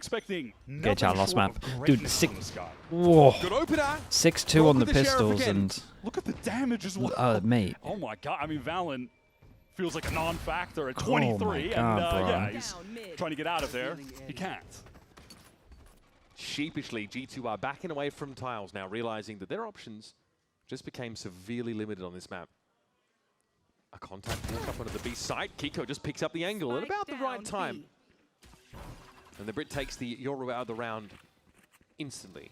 expecting Get out last map. Dude, 6-2 on the pistols and look at the damage as well. mate. Oh my god, I mean VALORANT feels like a non-factor at 23 God, and bro. yeah, he's trying to get out of there. He can't. Sheepishly, G2 are backing away from tiles now, realizing that their options just became severely limited on this map. A contact walk up onto the B side. Kiko just picks up the angle at about the right time. And the Brit takes the Yoru out of the round instantly.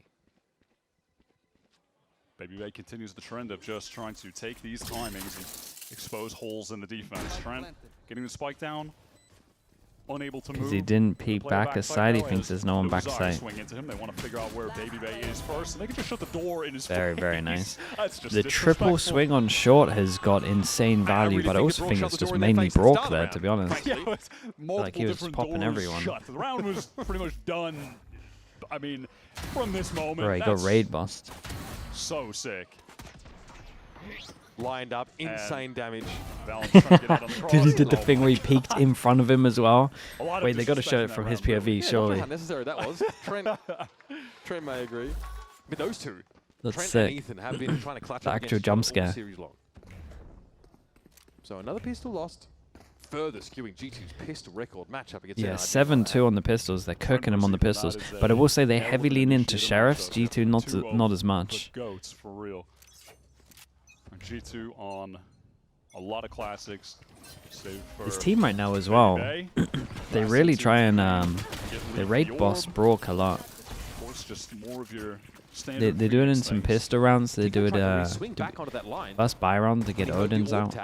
Babybay continues the trend of just trying to take these timings and expose holes in the defense. Trent getting the spike down, unable to move. Because he didn't peek back aside, he thinks there's no one backside. Swing into him. They want to figure out where Babybay is first, and they can just shut the door in his Very, face. very nice. That's just The triple swing on short has got insane value, but I also think it's just mainly Brock there, to be honest. Yeah, Like he was popping everyone. Shut. The round was pretty much done. I mean, from this moment, Right, he got raid bust. so sick. Lined up, insane damage. Dude, he did the thing where he peeked in front of him as well. Wait, they got to show it from his POV, surely. How necessary that was. Trent may agree. But those two, That's Trent sick. and Ethan, have been trying to clutch The up actual against jump each other all scare. series long. So another pistol lost. Further skewing G2's pistol record matchup against Yeah, NRG. 7-2 on the pistols. They're cooking him on the pistols. But I will say they heavy lean into sheriffs. G2 not as much. Goats for real. G2 on a lot of classics. His team right now as well. They really try and they raid boss Brock a lot. They do it in some pistol rounds. They do it first buy round to get Odin's out.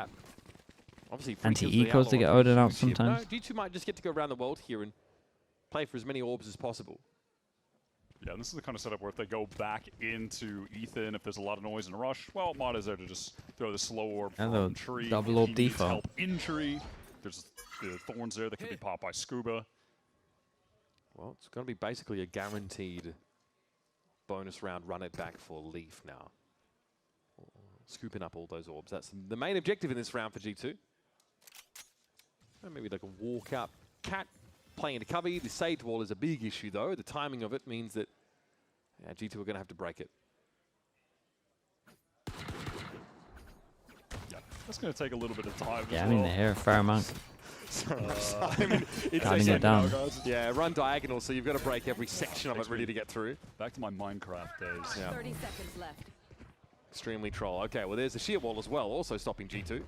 Anti-ecos to get Odin out sometimes. No, G2 might just get to go around the world here and play for as many orbs as possible. Yeah, this is the kind of setup where if they go back into Ethan, if there's a lot of noise and a rush, well, Mod is there to just throw the slow orb from tree. Double orb He needs default. help in tree. There's the thorns there that can be popped by Scuba. Well, it's going to be basically a guaranteed bonus round run it back for Leaf now. Scooping up all those orbs. That's the main objective in this round for G2. And maybe like a walk up. Cat playing into cover. The Sage Wall is a big issue though. The timing of it means that G2 are going to have to break it. Yeah, that's going to take a little bit of time. Yeah, I mean, they hear a fair amount. I mean, Cutting it down. Yeah, run diagonal, so you've got to break every section of it really to get through. Back to my Minecraft days. Yeah. 30 seconds left. Extremely troll. Okay, well, there's the shear wall as well, also stopping G2.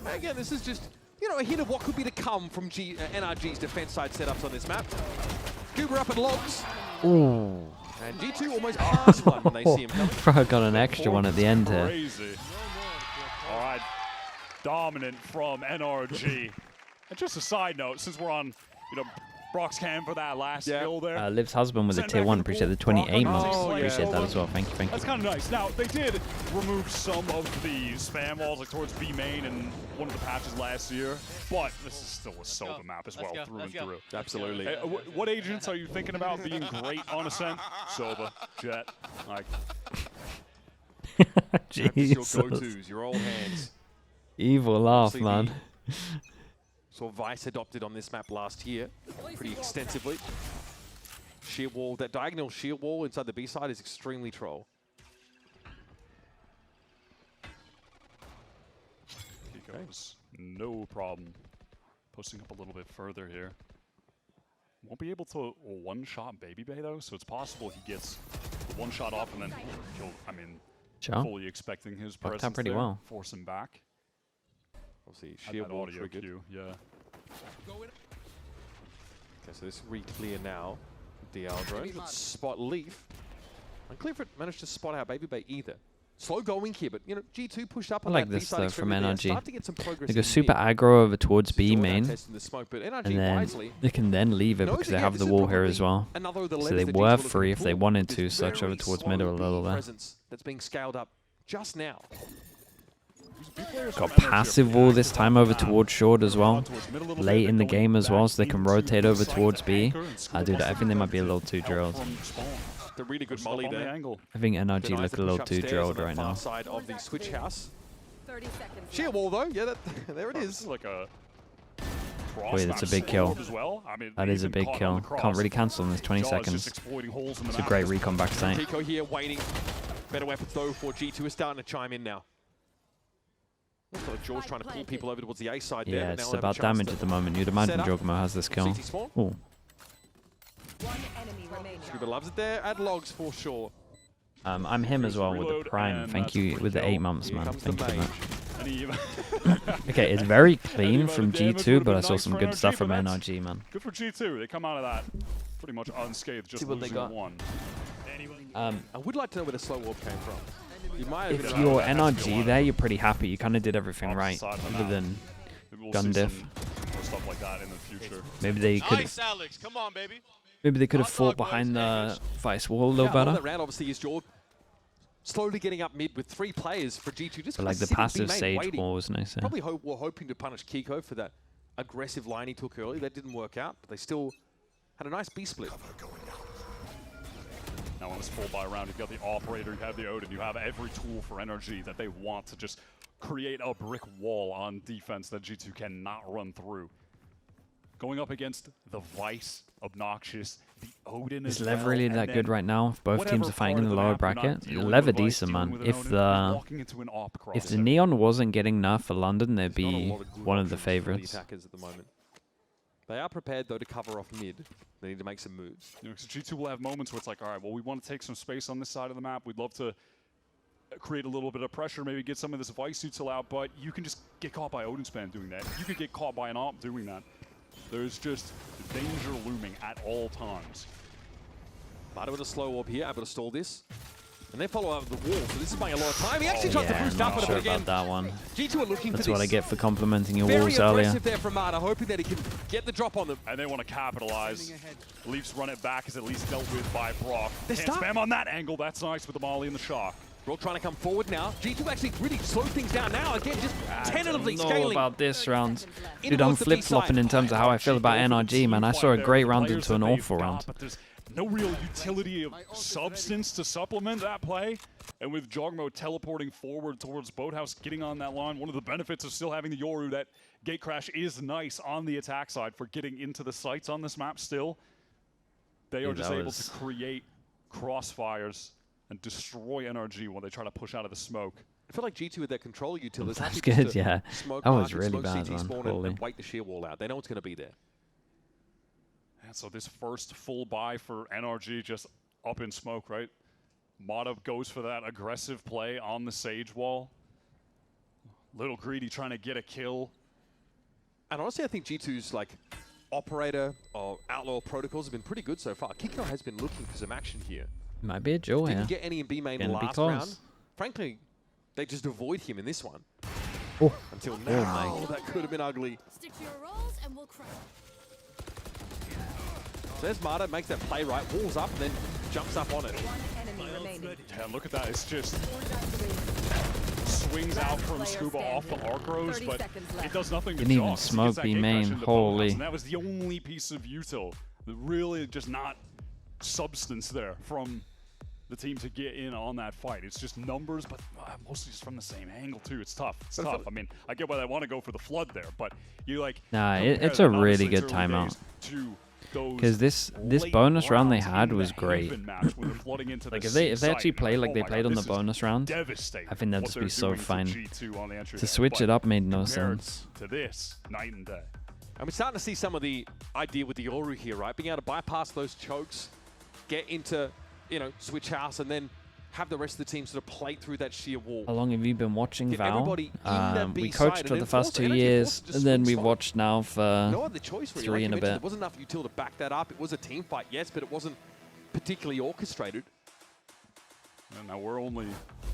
Again, this is just, you know, a hint of what could be to come from NRG's defense side setups on this map. Goober up and logs. Ooh. And G2 almost pass one when they see him coming. Bro got an extra one at the end here. Crazy. All right, dominant from NRG. And just a side note, since we're on, you know, Brock's cam for that last skill there. Liv's husband with a tier 1. Appreciate the 28 months. Oh, Appreciate that as well. Thank you, thank you. That's kind of nice. Now, they did remove some of the spam walls like towards B main in one of the patches last year, but this is still a Sova map as well, through and through. Absolutely. Hey, what agents are you thinking about being great on Ascent? Sova, Jet, like. Jesus. Your go-tos, your old hands. Evil laugh, man. Saw Vice adopted on this map last year pretty extensively. Sheer wall, that diagonal sheer wall inside the B side is extremely troll. Kiko's no problem posting up a little bit further here. Won't be able to one-shot Babybay though, so it's possible he gets the one-shot off and then he'll, I mean, fully expecting his presence pretty there, well. force him back. Obviously, sheer wall triggered. Yeah. Okay, so this re-clear now. DL drone, but spot Leaf. Unclear if it managed to spot out Babybay either. Slow going here, but you know, G2 pushed up on I like that this B-side though from extremity there. NRG. Start to get some progress They go in super mid. aggro over towards B Still main, testing the smoke, but NRG and then wisely they can then leave it because they have the wall here as well. another of the So levers they that were G2 are looking free if they for. wanted to This search over very towards slow middle a little B there. presence that's being scaled up just now. Got passive wall this time over towards short as well. Late in the game as well, so they can rotate over towards B. Dude, I think they might be a little too drilled. The really good molly there. I think NRG Denies look the a little push too upstairs drilled on right the far now. side of the switch house. 30 seconds Sheer wall though, yeah, there it This is. is like a Wait, that's a big kill. As well. I mean, That is a big kill. Can't really cancel in this 20 seconds. It's a great recon back side. Kiko here waiting. Better weapons though for G2 is starting to chime in now. Looks like George trying to pull people over towards the A side there. Yeah, it's about damage at the moment. You'd imagine Jogmo has this kill. Ooh. Scuba loves it there. Add logs for sure. I'm him as well with the Prime. Thank you with the 8 months, man. Thank you very much. Okay, it's very clean from G2, but I saw some good stuff from NRG, man. Good for G2. They come out of that pretty much unscathed, just losing one. I would like to know where the slow warp came from. If you're NRG there, you're pretty happy. You kind of did everything right, other than gun diff. Stuff like that in the future. Maybe they could. Come on, baby. Maybe they could have fought behind the vice wall a little better. That round obviously is Jorg slowly getting up mid with 3 players for G2. Just but like the passive Sage wall was nice. Yeah. Probably were hoping to punish Kiko for that aggressive line he took early. That didn't work out, but they still had a nice B split. Now on this full buy round, you've got the operator, you have the Odin, you have every tool for NRG that they want to just create a brick wall on defense that G2 cannot run through. Going up against the Vice, Obnoxious, the Odin is as Lev well, really and that good right now? If both teams are fighting in the part lower of the map you're not bracket, dealing Lev are with a Vice, decent, dealing man. with an If Odin, the you're walking into an op if the cross. Neon wasn't getting enough for London, they'd be one of the favorites. Attackers at the moment. They are prepared though to cover off mid. They need to make some moves. You know, 'cause G2 will have moments where it's like, all right, well, we want to take some space on this side of the map. We'd love to create a little bit of pressure, maybe get some of this Vice util out, but you can just get caught by Odin Span doing that. You could get caught by an op doing that. There's just danger looming at all times. Mata with a slow warp here, able to stall this. And they follow out of the wall, so this is buying a lot of time. He actually tries to boost up not on sure it again. about that one. G2 are looking That's for this. what I get for complimenting your Very walls earlier. aggressive there from Mata, hoping that he can get the drop on them. And they want to capitalize. Leafs run it back, is at least dealt with by Brock. They're Can't stuck. spam on that angle. That's nice with the Molly and the shock. Brock trying to come forward now. G2 actually really slowed things down now. Again, just tentatively know scaling. about this round. In Dude, I'm towards the B flip-flopping side. in terms of how I feel about NRG, man. I saw a great round into an awful round. But there's no real utility of substance to supplement that play. And with Jogmo teleporting forward towards Boathouse, getting on that line, one of the benefits of still having the Yoru, that gate crash is nice on the attack side for getting into the sights on this map still. They are just able to create crossfires and destroy NRG when they try to push out of the smoke. I feel like G2 with their control util is That's happy good, just to yeah. smoke That was market, really smoke bad, CT man. spawn Holy. and wait the sheer wall out. They know it's going to be there. And so this first full buy for NRG just up in smoke, right? Mata goes for that aggressive play on the Sage wall. Little greedy trying to get a kill. And honestly, I think G2's like operator or outlaw protocols have been pretty good so far. Kiko has been looking for some action here. Might be a Joe here. Didn't get any in B main Gonna be last close. round. Frankly, they just avoid him in this one. Oh. Until Oh now, my. that could have been ugly. Stick to your roles and we'll crush. So there's Mata, makes that play right, walls up, and then jumps up on it. Yeah, look at that. It's just swings out from Scuba off the arc rows, but it does nothing to Didn't even Joss. He smoke gets that B gate main, crash into holy. Boathouse, and that was the only piece of util. Really just not substance there from the team to get in on that fight. It's just numbers, but mostly just from the same angle too. It's tough. It's tough. I mean, I get why they want to go for the flood there, but you like. Nah, compare it's that, a really obviously, good it's early timeout. days to those Because this late bonus round they rounds had in was the great. Haven match when they're flooding into Like the if they site, actually you're play like oh they my played God, on the this is bonus round, devastating I think that'd what just they're be so doing to fine. G2 on the entry To there, switch but it up made no compared sense. to this, night and day. And we're starting to see some of the idea with the Yoru here, right? Being able to bypass those chokes, get into, you know, switch house, and then have the rest of the team sort of play through that sheer wall. How long have you been watching Get Val? everybody in that B We side coached and for then the first force 2 energy, years, force it to and then swing we've spot. watched now for No other choice really. 3 Like and you a mentioned, bit. there wasn't enough util to back that up. It was a team fight, yes, but it wasn't particularly orchestrated. And now we're only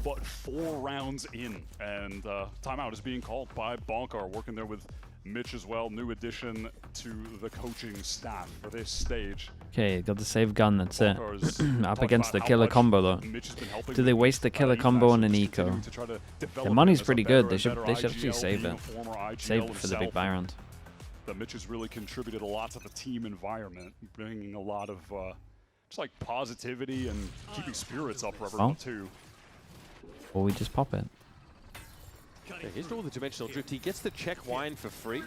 but 4 rounds in, and timeout is being called by Bonkar, working there with Mitch as well. New addition to the coaching staff for this stage. Okay, got the save gun, that's it. Bonkar's Up talked against about the how killer much combo though. Mitch has been helping Do they with, waste the killer EFAS, combo on so an just eco? continuing to try to develop The him money's as a pretty better good. and They better should actually IGL, save being it. a former IGL Save it for the big himself. buy round. That Mitch has really contributed a lot to the team environment, bringing a lot of just like positivity and keeping spirits up for everyone too. Or we just pop it. Yeah, here's all the dimensional drift. He gets the check wine for free.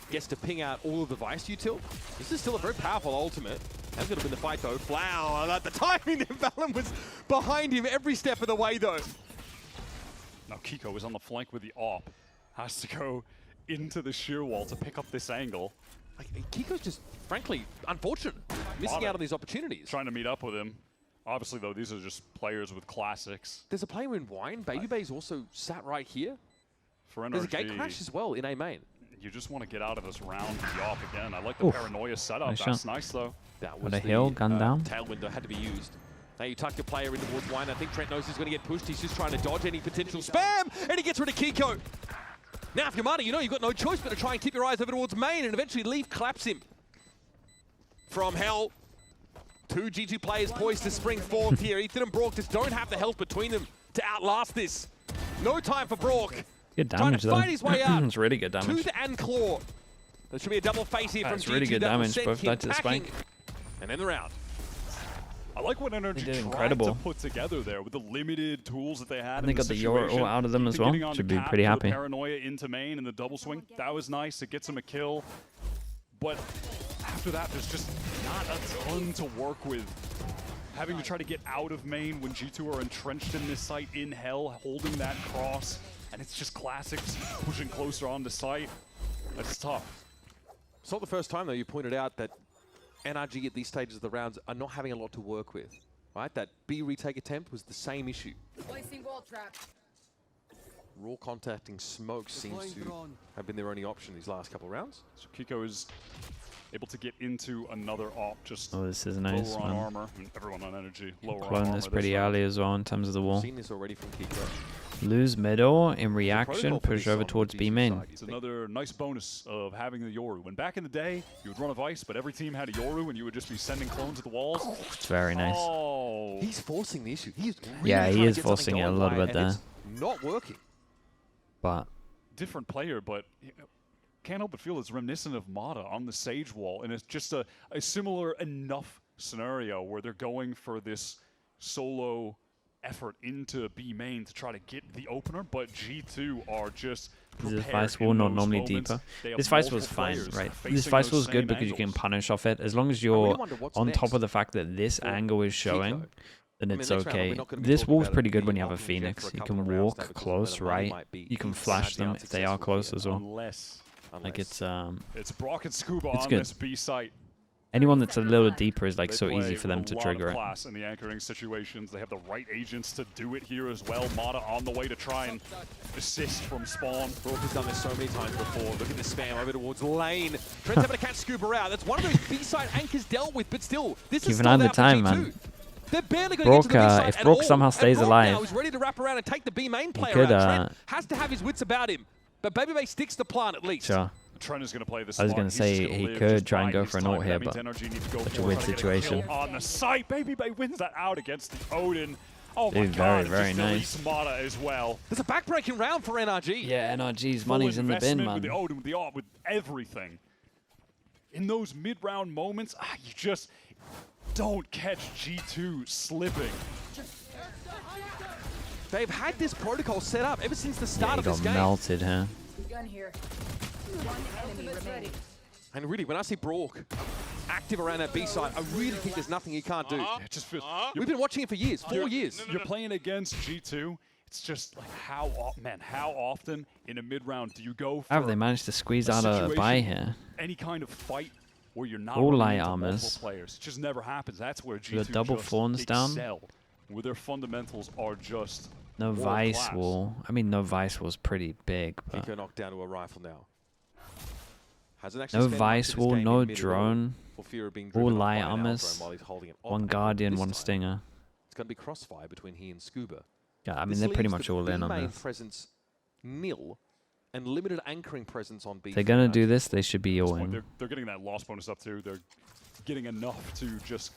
gets to ping out all of the Vice util. This is still a very powerful ultimate. That's going to win the fight though. Flower, the timing there, Valen was behind him every step of the way though. Now Kiko is on the flank with the AWP. Has to go into the shear wall to pick up this angle. Like, Kiko's just, frankly, unfortunate. Missing out on these opportunities. Trying to meet up with him. Obviously though, these are just players with classics. There's a player in Wine. Baby Bay's also sat right here. For NRG, there's a gate crash as well in A main. You just want to get out of this round with the AWP again. I like the paranoia setup. Nice That's shot. nice though. That was a hill, gun down. Tail window had to be used. Now you tuck your player in towards Wine. I think Trent knows he's going to get pushed. He's just trying to dodge any potential spam, and he gets rid of Kiko. Now if you're Marty, you know you've got no choice but to try and keep your eyes over towards main, and eventually Leaf claps him. From hell, 2 G2 players poised to spring forth here. Ethan and Brock just don't have the health between them to outlast this. No time for Brock. Good Trying damage to though. fight his way out. It's really good damage. Tooth and claw. There should be a double face here That's from really G2 good that will damage, send both him sides of the packing. spike. And then the round. I like what NRG tried incredible. to put together there with the limited tools that they had. And they got the Euro out of them as well. Should be pretty happy. Paranoia into main and the double swing. That was nice. It gets him a kill. But after that, there's just not a ton to work with. Having to try to get out of main when G2 are entrenched in this site in hell, holding that cross. And it's just classics pushing closer on the site. That's tough. It's not the first time, though, you pointed out that NRG at these stages of the rounds are not having a lot to work with. Right? That B retake attempt was the same issue. Placing wall trap. Raw contacting smoke seems to have been their only option these last couple of rounds. So Kiko is able to get into another op, just this is nice, lower on man. armor. I mean, everyone on energy, lower on Clone armor. this pretty early as well in terms of the wall. Seen this already from Kiko. Lose middle in reaction, protocol for push this over on towards the B G2 main. side, It's another nice bonus of having the Yoru. When back in the day, you would run a Vice, but every team had a Yoru, and you would just be sending clones at the walls. It's very nice. Oh, He's forcing the issue. He's really Yeah, he trying to is get forcing something it a going little by bit and there. It's not working. But different player, but you know, can't help but feel it's reminiscent of Mata on the Sage wall, and it's just a similar enough scenario where they're going for this solo effort into B main to try to get the opener, but G2 are just is this prepared Vice wall in not those normally moments. deeper? They have This Vice was multiple fine, players right? facing This Vice those was same good because you can angles. punish off it. As long as I really you're wonder what's on top next of the fact that this for angle is Kiko. showing, then I mean, it's next round, we're okay. not gonna be This talking wall's about pretty it good when being you have a off and jet Phoenix. for a You couple can of rounds walk now because close, the money right? might be You can flash them if they are unsuccessful close here. as well. Unless Like it's Brock and Scuba It's on good. this B site. Anyone that's a little deeper is like They so play easy for them with to a lot trigger of it. class in the anchoring situations. They have the right agents to do it here as well. Mata on the way to try and assist from spawn. Brock has done this so many times before. Look at the spam over towards lane. Trent's having to catch Scuba out. That's one of those B-side anchors dealt with, but still, this is Keep an still eye on the out for time, G2. man. They're barely going to get to the Brock, B-side if at Brock all. somehow stays and Brock alive, now is ready to wrap around and take the B main player could, out. Trent has to have his wits about him, but Baby Bay sticks the plan at least. Sure. Trent is going to play this. I was gonna say he could try and go for an ult here, but such a weird situation. On the site, Baby Bay wins that out against the Odin. Oh my Dude, god, very just nice. deletes Mata as well. There's a backbreaking round for NRG. Yeah, NRG's Full money's in the bin, investment with the man. Odin, with the AWP, with everything. In those mid-round moments, you just don't catch G2 slipping. They've had this protocol set up ever since the Yeah, start he of this got game. melted, huh? Gun here. One enemy remaining. And really, when I see Brock active around that B side, I really think there's nothing he can't do. It just feels We've been watching it for years, 4 years. You're playing against G2. It's just like how often in a mid-round do you go for How have they managed to squeeze out a buy here? any kind of fight where you're not All running light into armors. multiple players? It just never happens. That's where G2 The double just fawns down. excel, where their fundamentals are just No world Vice class. wall. I mean, no Vice wall's pretty big, but Kiko knocked down to a rifle now. Hasn't actually no spent much Vice of this wall, game no in mid at all drone, for fear of being all driven off light by an armors, Alpha while he's holding it. one And Guardian, this one time, Stinger. It's going to be crossfire between he and Scuba. Yeah, I mean, This they're pretty leaves much the all in on B-main this. presence nil and limited anchoring presence on B. If they're going to do this, they should be all point, in. they're getting that loss bonus up too. They're getting enough to just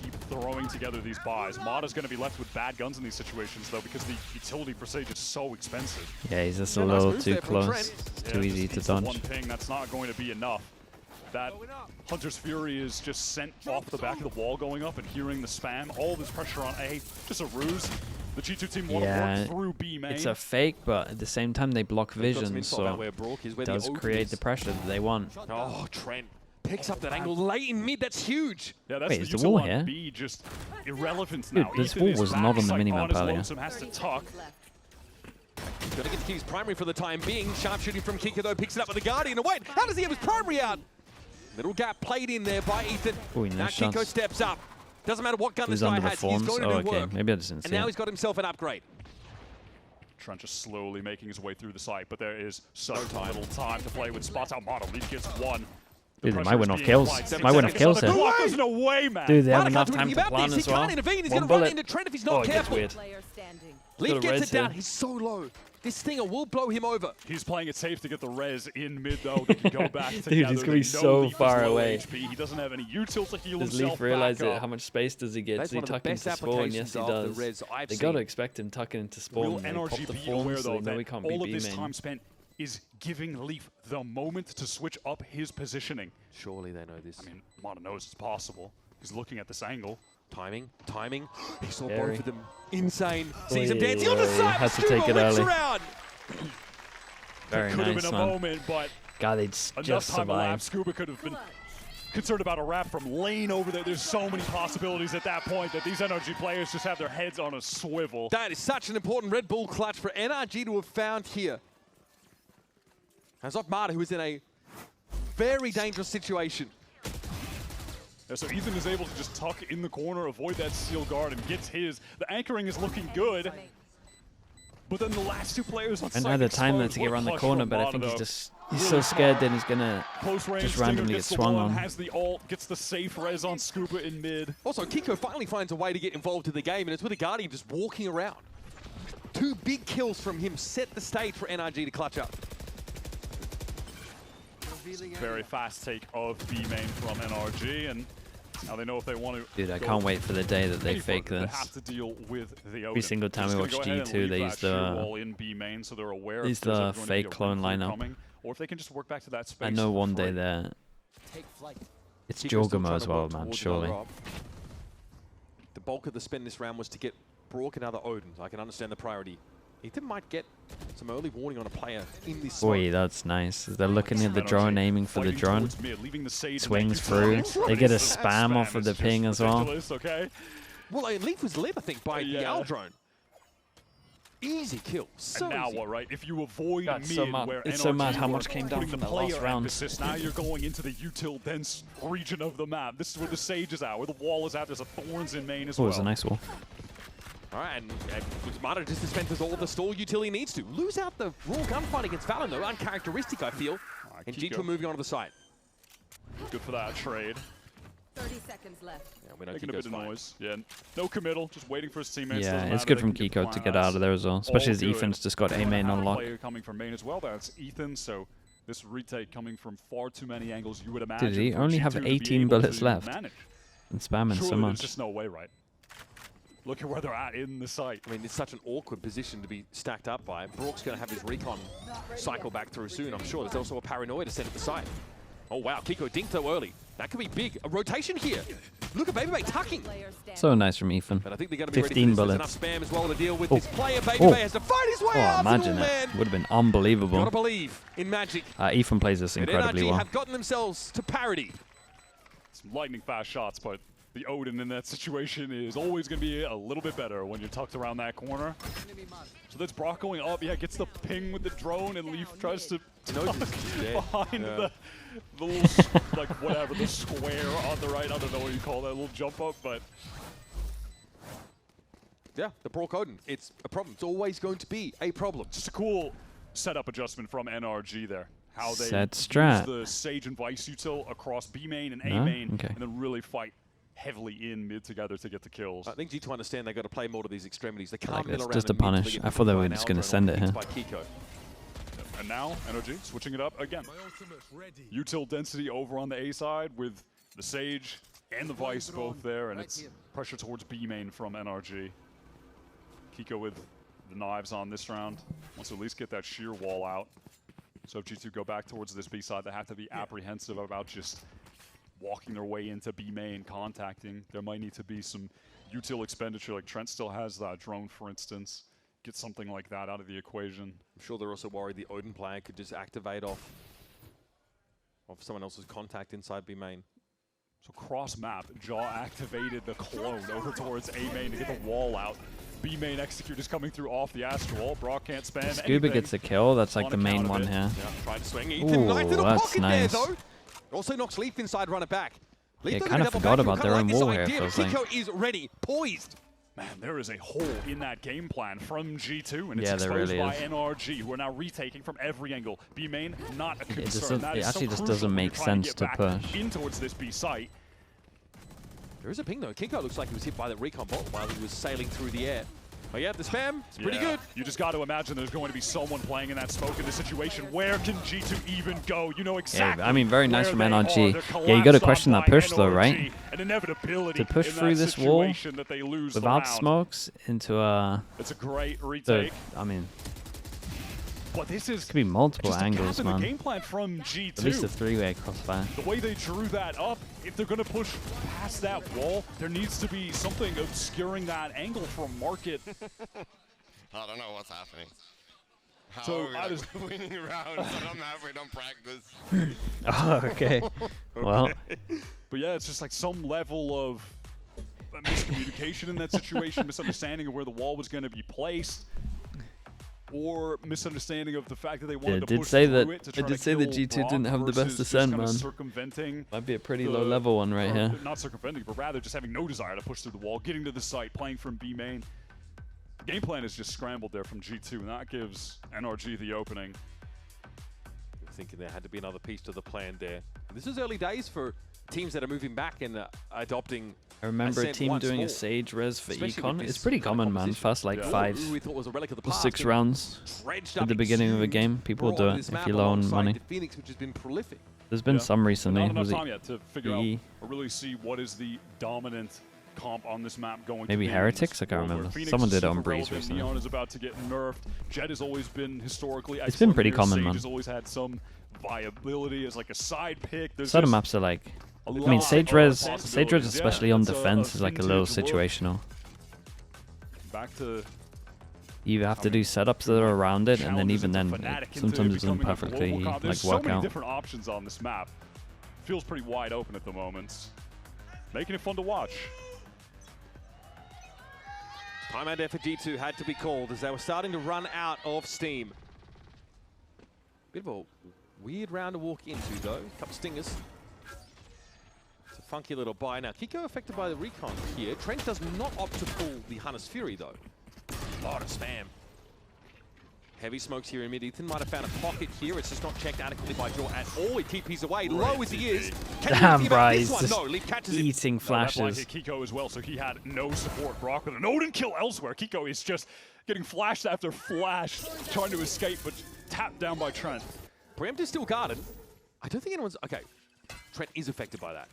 keep throwing together these buys. Mata's going to be left with bad guns in these situations though, because the utility presage is so expensive. Yeah, he's just a Yeah, nice little moves too there from close. Trent. Too easy just to needs the dodge. one ping, that's not going to be enough. That Hunter's Fury is just sent off the back of the wall going up and hearing the spam. All this pressure on A, just a ruse. The G2 team want to work through B main. It's a fake, but at the same time they block vision, so it does create the pressure that they want. Oh, Trent picks up that angle late in mid. That's huge. Yeah, that's Wait, is the wall here? B just irrelevant Dude, now. this Ethan wall is was back, not on the Sight minimap his earlier. lonesome, has to tuck. Gonna get to keep his primary for the time being. Sharpshooting from Kiko though, picks it up with the Guardian. And wait, how does he have his primary out? Little gap played in there by Ethan. Ooh, now nice Kiko shots. steps up. Doesn't matter what gun this He's guy has, he's underperforms. going to Oh, do okay. work. Maybe I just didn't And see now it. he's got himself an upgrade. Trent just slowly making his way through the site, but there is such little time to play with spots out. Monolith gets one. Dude, they might win off kills. Might win off kills here. There's no way, man. Dude, they have Mata enough can't do time anything to about plan this. as He well. can't intervene. He's One going to run bullet. into Trent if he's Oh, not it gets careful. weird. Player standing. Leaf Got a gets res it down. here. He's so low. This Stinger will blow him over. He's playing it safe to get the res in mid, though. They can go back together. Dude, he's going to be They know so Leaf is far low away. HP. He doesn't have any util to heal Does himself Leaf realize back it? up. How much space does he get? That's Does he one of the tuck best into spawn? Yes, applications he of the does. res I've They seen. got to expect him tucking into spawn. Will They pop NRG the be form, aware, so though, they know he that can't be all of this B-main. time spent is giving Leaf the moment to switch up his positioning? Surely they know this. I mean, Mata knows it's possible. He's looking at this angle. Timing. He saw Scary. both of them. Insane. Sees Oi, him dancing on the oi, side. had to Scuba take it whips early. around. Very Could have nice, been a man. moment, but God, they'd enough just time elapsed. survive. Scuba could have been concerned about a wrap from lane over there. There's so many possibilities at that point that these NRG players just have their heads on a swivel. That is such an important Red Bull clutch for NRG to have found here. As of Mata, who is in a very dangerous situation. Yeah, so Ethan is able to just tuck in the corner, avoid that steel guard, and gets his. The anchoring is looking good. But then the last two players on And site had the time there explode. to get What a around the clutch corner, from but I Mata, think he's though. just he's so scared that he's gonna Close range, just Stinger randomly get gets the swung one, on. has the ult, gets the safe res on Scuba in mid. Also, Kiko finally finds a way to get involved in the game, and it's with a Guardian just walking around. 2 big kills from him set the stage for NRG to clutch up. Very fast take of B main from NRG, and now they know if they want to. Dude, I go can't wait for the day that they any fake further, this. They have to deal with the Every single time we watch G2, they use in B main, so they're aware use if there's the ever going to be fake a clone run-through lineup. coming, or if they can just work back to that space. I know for one day free. there. It's Kiko's still Jorgamo trying as to well, work man, towards surely. another op. The bulk of the spend this round was to get Brook and other Odins. I can understand the priority. Ethan might get some early warning on a player in this smoke. Boy, that's nice. They're looking at the drone, aiming for the Fighting drone. towards mid, leaving the Sage Swings and through. They get a spam off of the is just ping as well. ridiculous, okay? Well, Leaf was led, I think, by the Yeah. Owl drone. Easy kill. So And now easy. what, right? If you avoid God, mid, so mad. where It's so mad NRG how were much came down putting from the the last player round. emphasis, now you're going into the util dense region of the map. This is where the Sage is at, where the wall is at. There's a Thorns in main as Oh, it well. was a nice wall. All right, and Mata just dispenses all the stall utility needs to. Lose out the raw gunfight against Valorant, though. Uncharacteristic, I feel. Alright, And Kiko. G2 moving on to the side. Good for that trade. 30 seconds left. Yeah, we know Making a Kiko's bit of fine. noise. Yeah, no committal, just waiting for his teammates. Yeah, Doesn't it's matter, good they from can get Kiko the to get plan out of there as well. Especially all as good. Ethan's just got A One main half on lock. player coming from main as well. That's Ethan. So this retake coming from far too many angles. You would imagine. Did he for only G2 have to be 18 able bullets to left? manage. And spamming so Surely there's much. just no way, right? Look at where they're at in the site. I mean, it's such an awkward position to be stacked up by. Brook's going to have his recon cycle back through soon, I'm sure. There's also a paranoia to set at the side. Oh, wow. Kiko dinked though early. That could be big. A rotation here. Look at Baby Bay tucking. Player standing. So nice from Ethan. But I think they're going to be ready 15 for this. There's bullets. enough spam as well to deal with Oh. this player. Baby Oh. Bay has to fight his way Oh, out. imagine man. it. Would have been Gotta unbelievable. believe in magic. Ethan plays this And incredibly NRG well. have gotten themselves to parity. Some lightning fast shots, but the Odin in that situation is always going to be a little bit better when you're tucked around that corner. So that's Brock going up. Yeah, gets the ping with the drone, and Leaf tries to tuck behind the little, like, whatever, the square on the right. I don't know what you call that, little jump up, but Yeah, the Brook Odin. It's a problem. It's always going to be a problem. just a cool setup adjustment from NRG there. How they Set use strat. the Sage and Vice util across B main and A No? main, Okay. and then really fight heavily in mid together to get the kills. I think G2 understand they've got to play more to these extremities. They I can't like mill this, around just to in mid till punish. get I thought they by were an just Aldrin gonna or send it hits here. by Kiko. And now, NRG switching it up again. Util density over on the A side with the Sage and the Vice both there, and it's pressure towards B main from NRG. Kiko with the knives on this round. Wants to at least get that sheer wall out. So if G2 go back towards this B side, they have to be apprehensive about just walking their way into B main, contacting. There might need to be some util expenditure, like Trent still has that drone, for instance. Get something like that out of the equation. I'm sure they're also worried the Odin player could just activate off someone else's contact inside B main. So cross map, Jaw activated the clone over towards A main to get the wall out. B main execute is coming through off the Astral. Brock can't spam Scuba anything gets a kill. That's like the main one here. Yeah, trying to swing. Ooh, Ethan, nice little that's pocket nice. there, though. Also knocks Leaf inside, run it back. Leaf Yeah, doesn't kind of double forgot back, about kinda their own like this wall here, idea, feels but like. Kiko is ready, poised. Man, there is a hole in that game plan from G2, and it's Yeah, there exposed really by is. NRG, who are now retaking from every angle. B main, not a concern. doesn't- That it is actually so just crucial doesn't when make you're trying sense get to back push. in towards this B site. There is a ping, though. Kiko looks like he was hit by the recon bolt while he was sailing through the air. Oh, yeah, the spam. It's pretty good. You just got to imagine there's going to be someone playing in that smoke in this situation. Where can G2 even go? You know exactly. Yeah, I mean, very nice where from they NRG. are. They're Yeah, you got to collapsed question on that by push though, NRG. right? An inevitability To push in through that this wall situation that they lose the without round. smokes into a... It's a great retake. I mean, But this is could be multiple just a angles, gap in the man. game plan from G2. At least a three-way crossfire. The way they drew that up, if they're going to push past that wall, there needs to be something obscuring that angle from Market. I don't know what's happening. How So, are we I like, just- winning rounds and I'm halfway done practice? Oh, okay. Well, But yeah, it's just like some level of miscommunication in that situation, misunderstanding of where the wall was going to be placed, or misunderstanding of the fact that they wanted to did push say through that- it to I try did to say that kill G2 Brock didn't have the best versus just Ascent, kinda man. circumventing might be a pretty the- low-level one right or here. Not circumventing, but rather just having no desire to push through the wall, getting to the site, playing from B main. The game plan is just scrambled there from G2, and that gives NRG the opening. Thinking there had to be another piece to the plan there. This is early days for teams that are moving back and adopting. I remember a Ascent team once doing more. a Sage res for Especially Econ. with It's this pretty kind of common, man. composition. First like Yeah. Who we thought was a relic of the or past. 6 and rounds dredged at up the beginning of a exude game. People raw do on it this if map you loan alongside money. the Phoenix, which has been prolific. There's been Yeah. some But recently. not enough Was time it yet to figure EE? out or really see what is the dominant comp on this map going Maybe to be. Heretics? I can't World War. remember. Phoenix Someone is did it on super Breeze relevant. recently. Neon is about to get nerfed. Jet has always been historically It's been excellent pretty here. common, Sage man. has always had some viability as like a side pick. There's Certain just maps are like... a I mean, lot Sage of res, possibilities. especially Yeah, on it's a defense, is like a little vintage look. situational. Back to You have to I do mean, setups that are around it, and then challenges even into then, Fnatic it into sometimes doesn't becoming a perfectly global comp. like There's so work many out. different options on this map. Feels pretty wide open at the moment, making it fun to watch. Timeout there for G2 had to be called as they were starting to run out of steam. Bit of a weird round to walk into, though. Couple stingers. It's a funky little buy. Now, Kiko affected by the recon here. Trent does not opt to pull the Hunter's Fury, though. A lot of spam. Heavy smokes here in mid. Ethan might have found a pocket here. It's just not checked adequately by Jaw at all. He TP's away. Low as he is. Can Damn, he about this Bryce, one? just No, Leaf catches him. eating No, that flashes. blind hit Kiko as well, so he had no support. Brock with an Odin kill elsewhere. Kiko is just getting flashed after flash, trying to escape, but tapped down by Trent. Preemptive still guarded. I don't think anyone's... Okay, Trent is affected by that.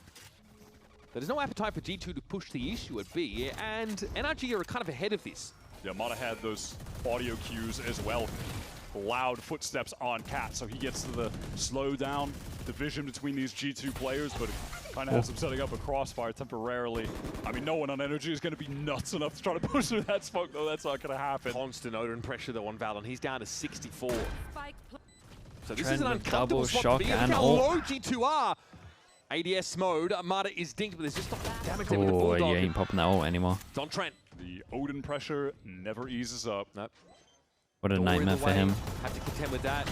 There's no appetite for G2 to push the issue at B, and NRG are kind of ahead of this. Yeah, Mata had those audio cues as well. Loud footsteps on Cat, so he gets to the slowdown division between these G2 players, but it kind of has him setting up a crossfire temporarily. I mean, no one on NRG is going to be nuts enough to try to push through that smoke, though. That's not going to happen. Constant Odin pressure though on Valorant. He's down to 64. Spike So this Trent is an with uncomfortable double spot shock to be in. and Look how ult. low G2 are. ADS mode. Mata is dinked, but there's just not enough damage there with the Oh, you Bulldog. ain't popping that ult anymore. It's on Trent. The Odin pressure never eases up. Nope. What a Door in nightmare the for way. him. Have to contend with that.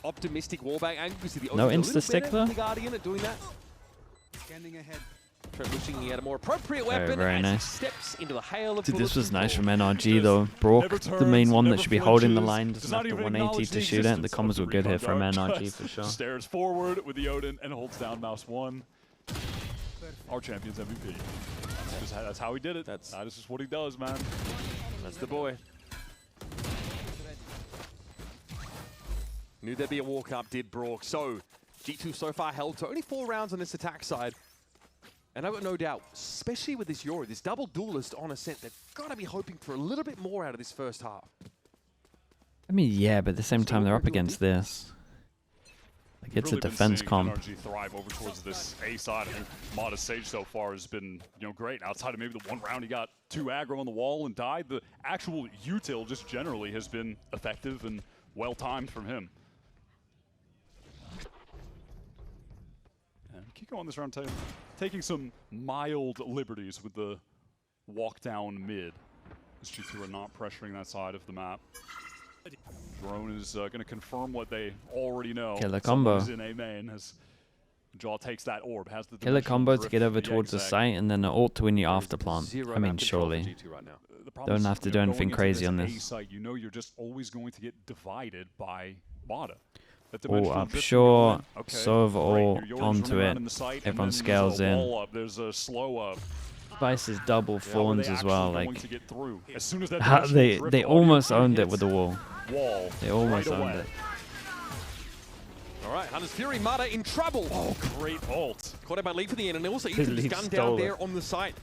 Optimistic wallbang angle. You see the No Odin's a little insta-stick better than though? the Guardian at doing that. Scanning ahead. Trent wishing he had a more appropriate Very, weapon very as nice. he steps into the hail of Dude, bullets this was and nice from bullets. NRG though. Brock, Never the main turns, one that never should be holding the flinches, line, does doesn't not have to even 180 acknowledge to the shoot it. The existence combos of were good here from recon dart. NRG for sure. Stares forward with the Odin and holds down mouse 1. Our champion's MVP. That's how he did it. That's just what he does, man. That's the boy. Knew there'd be a walk up, did Brock. So, G2 so far held to only 4 rounds on this attack side. And I've got no doubt, especially with this Yori, this double duelist on Ascent, they've got to be hoping for a little bit more out of this first half. I mean, yeah, but at the same time, they're up against this. Like, it's a Really been defense seeing comp. NRG thrive over towards this A side. I think Modest Sage so far has been, great. Outside of maybe the one round he got 2 aggro on the wall and died, the actual util just generally has been effective and well timed from him. And Kiko on this round taking some mild liberties with the walk down mid. As G2 are not pressuring that side of the map. Drone is going to confirm what they already know. Killer Someone combo. is in A main as Jaw takes that orb, has the Killer dimensional combo to drift get over for towards the exec. site, and then an ult to win your after plant. Zero I mean, map control for surely. G2 right now. The problem Don't is, have to do going anything into crazy on A this. site, you're just always going to get divided by Mata. That Oh, dimensional I'm drift sure can go in. Okay, Sova great. all Your Yoru's onto running around it. in the site, and Everyone then scales there's a in. wall up, there's a slow up. Vice is double How are fawns they as well. actually Like, going to get through? As soon as that how dimensional they drift they audio almost cue owned it hits with the wall. wall. They almost right owned away. it. All right, Hunter's Fury, Mata in trouble. Oh, great ult. Caught out by Leaf for the end, and also His Ethan's Leaf gun stole down it. there on the site.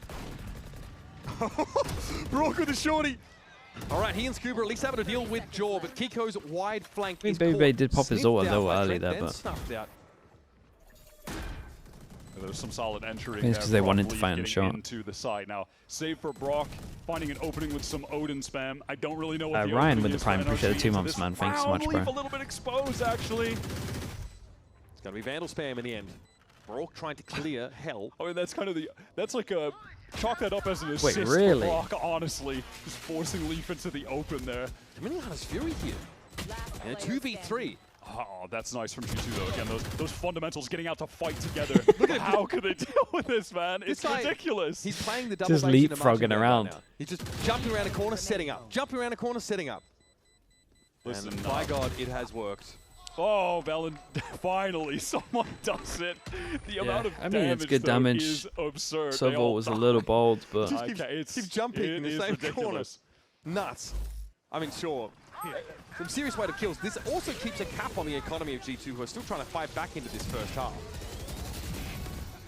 Broke with the shorty. All right, he and Scuba at least having to deal with Jaw, but Kiko's wide flank I mean, is Baby caught, Bay did pop his sniffed ult a out little by early Trent, there, then but snuffed out. There's some solid entry. It's 'cause they from wanted to Leaf find getting shot. into the side. Now, save for Brock, finding an opening with some Odin spam. I don't really know what the Ryan opening with the is Prime, for appreciate the NRG 2 into months, this man. Thanks so round. much, Leaf bro. a little bit exposed, actually. It's going to be Vandal spam in the end. Brock trying to clear hell. I mean, that's kind of that's like a, chalk that up as an assist really? for Brock, honestly. Just forcing Leaf into the open there. Coming on his Fury here. And a 2v3. Oh, that's nice from G2 though. Again, those fundamentals getting out to fight together. Look at how could they deal with this, man? It's This guy, ridiculous. He's playing the double Just base in a leapfrogging marching band around. right now. He's just jumping around a corner, setting up. Jumping around a corner, setting up. Listen, And my God, it has worked. Oh, Valen, finally someone does it. The amount of I mean, damage, it's good though, damage. is absurd. They Sova all was a die. little bold, but Just Okay, keep jumping in it the is same ridiculous. corner. Nuts. I mean, sure. Some serious way to kills. This also keeps a cap on the economy of G2, who are still trying to fight back into this first half.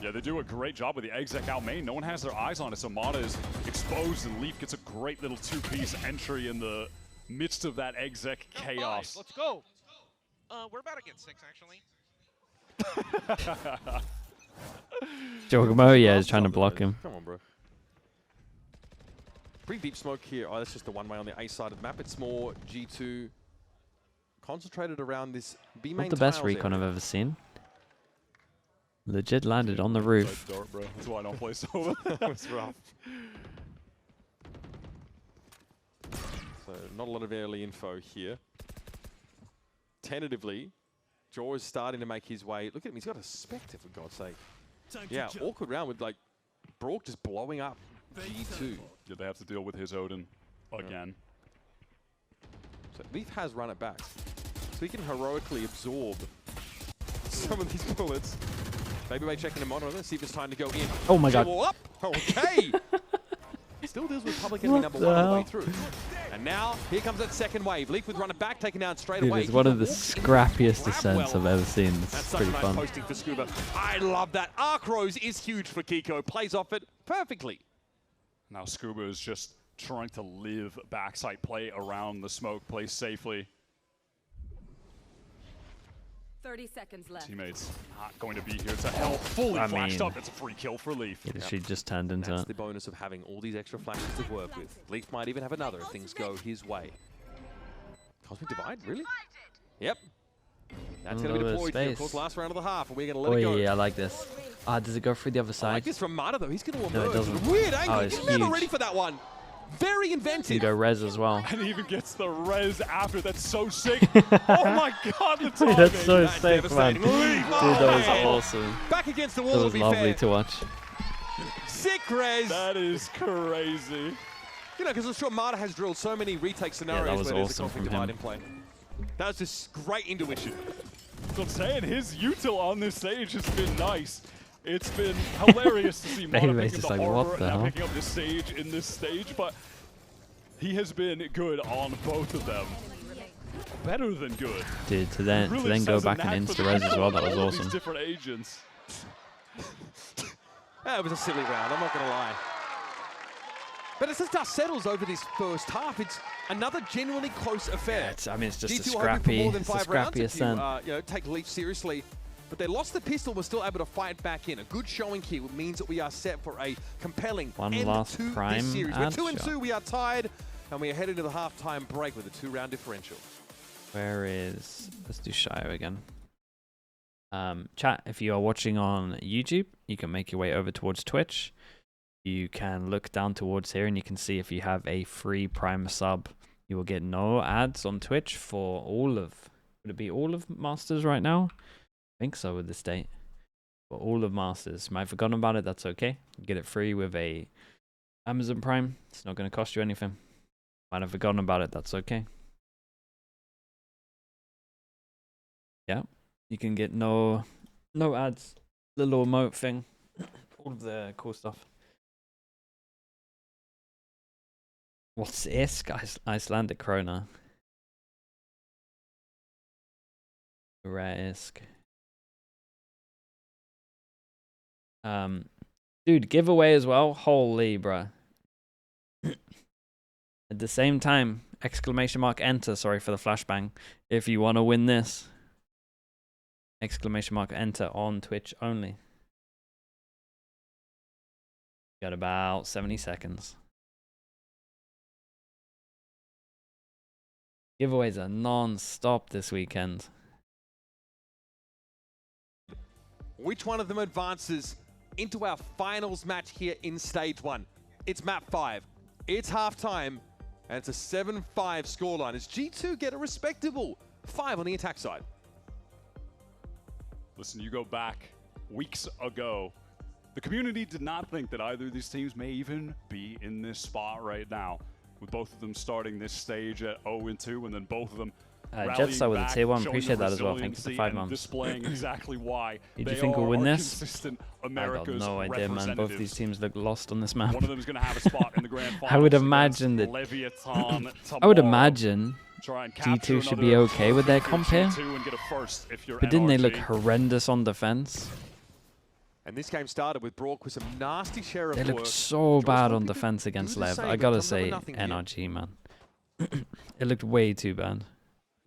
Yeah, they do a great job with the exec out main. No one has their eyes on it, so Mata is exposed, and Leaf gets a great little 2-piece entry in the midst of that exec chaos. Let's go. We're about to get 6, actually. Jogamo, yeah, is trying to block him. Come on, bro. Pretty deep smoke here. Oh, that's just the one way on the A side of the map. It's more G2 concentrated around this B main Not the best tiles recon area. I've ever seen. Legit landed on the roof. Dark, bro. That's why I don't play Sova. It's rough. So not a lot of early info here. Tentatively, Jaw is starting to make his way. Look at him, he's got a Spectre, for God's sake. Yeah, awkward round with like Brock just blowing up G2. Yeah, they have to deal with his Odin again. So Leaf has run it back. So he can heroically absorb some of these bullets. Maybe by checking the monitor, see if it's time to go in. Oh my God. Jewel up! Okay! Still deals with public enemy What number the 1 all the way hell? through. And now, here comes that second wave. Leaf with run it back, taken down straight Dude, away. it's one of the Kiko walks in, scrappiest grab descents well. I've ever seen. That's It's such pretty a nice fun. posting for Scuba. I love that. Arc Rose is huge for Kiko. Plays off it perfectly. Now Scuba is just trying to live backside play around the smoke, play safely. 30 seconds left. Teammates not going to be here to help. Fully I flashed mean- up. It's a free kill for Leaf. It literally just turned into That's it. the bonus of having all these extra flashes to work with. Leaf might even have another if things go his way. Cosmic Divide, really? Yep. That's going to be little bit of deployed here. Of space. course, last round of the half, and we're going to let Oh it go. yeah, I like this. Ah, does it go through the other I side? like this from Mata, though. He's going to No, it emerge with doesn't. a weird angle. it's He's never huge. ready for that one. Very Can inventive. go res as well. And he even gets the res after. That's so sick. Oh my God, the timing. That's so That's sick, man. devastating. Dude, Leaf, that was man. awesome. Back against the That wall, to was be lovely fair. to watch. Sick res. That is crazy. You know, because I'm sure Mata has drilled so many retake scenarios was where there's a awesome Cosmic from Divide him. in play. That was just great intuition. So I'm saying his util on this stage has been nice. It's been hilarious to see Mata Bayma's picking just up the like, armor what and the now hell? picking up this stage in this stage, but he has been good on both of them. Better than good. Dude, to then Really go says a back knack and for insta res as well, that was all these awesome. different agents. That was a silly round, I'm not going to lie. But as the dust settles over this first half, it's another genuinely close affair. I mean, it's just G2 a hoping for more scrappy, than it's a 5 scrappy rounds if you, Ascent. take Leaf seriously. But they lost the pistol, were still able to fight back in. A good showing here means that we are set for a compelling One end last to prime this series. We're ad 2-2, shot. we are tied, and we are headed to the halftime break with a 2-round differential. Where is... Let's do Shio again. Chat, if you are watching on YouTube, you can make your way over towards Twitch. You can look down towards here and you can see if you have a free Prime sub, you will get no ads on Twitch for all of... Would it be all of Masters right now? I think so with this date. For all of Masters. Might have forgotten about it, that's okay. You get it free with a Amazon Prime. It's not going to cost you anything. Might have forgotten about it, that's okay. Yeah. You can get no ads. Little emote thing. All of the cool stuff. What's ISK? Icelandic krona. Rare ISK. Dude, giveaway as well. Holy bruh. At the same time, exclamation mark enter. Sorry for the flashbang. If you want to win this, exclamation mark enter on Twitch only. Got about 70 seconds. Giveaways are non-stop this weekend. Which one of them advances into our finals match here in stage 1? It's map 5. It's halftime, and it's a 7-5 scoreline as G2 get a respectable 5 on the attack side. Listen, you go back weeks ago, the community did not think that either of these teams may even be in this spot right now, with both of them starting this stage at 0-2, and then both of them Jetstar with a tier 1, showing appreciate the that as well. Thank you for resiliency 5 and months. displaying exactly why Did they you think we'll win are this? consistent I got America's no idea, man. Both of these teams look lost on this map. One of them is going to have a spot in the grand finals. I would imagine that. Leviathan I would tomorrow. imagine Try and capture G2 should be another okay with their comp here. G2 and get a first if you're But didn't they look NRG. horrendous on defense? And this game started with Brock with some nasty share of They work. looked so Josh bad on hoping to defense do against the Lev. same, I but gotta comes up with say, nothing here. NRG, man. It looked way too bad.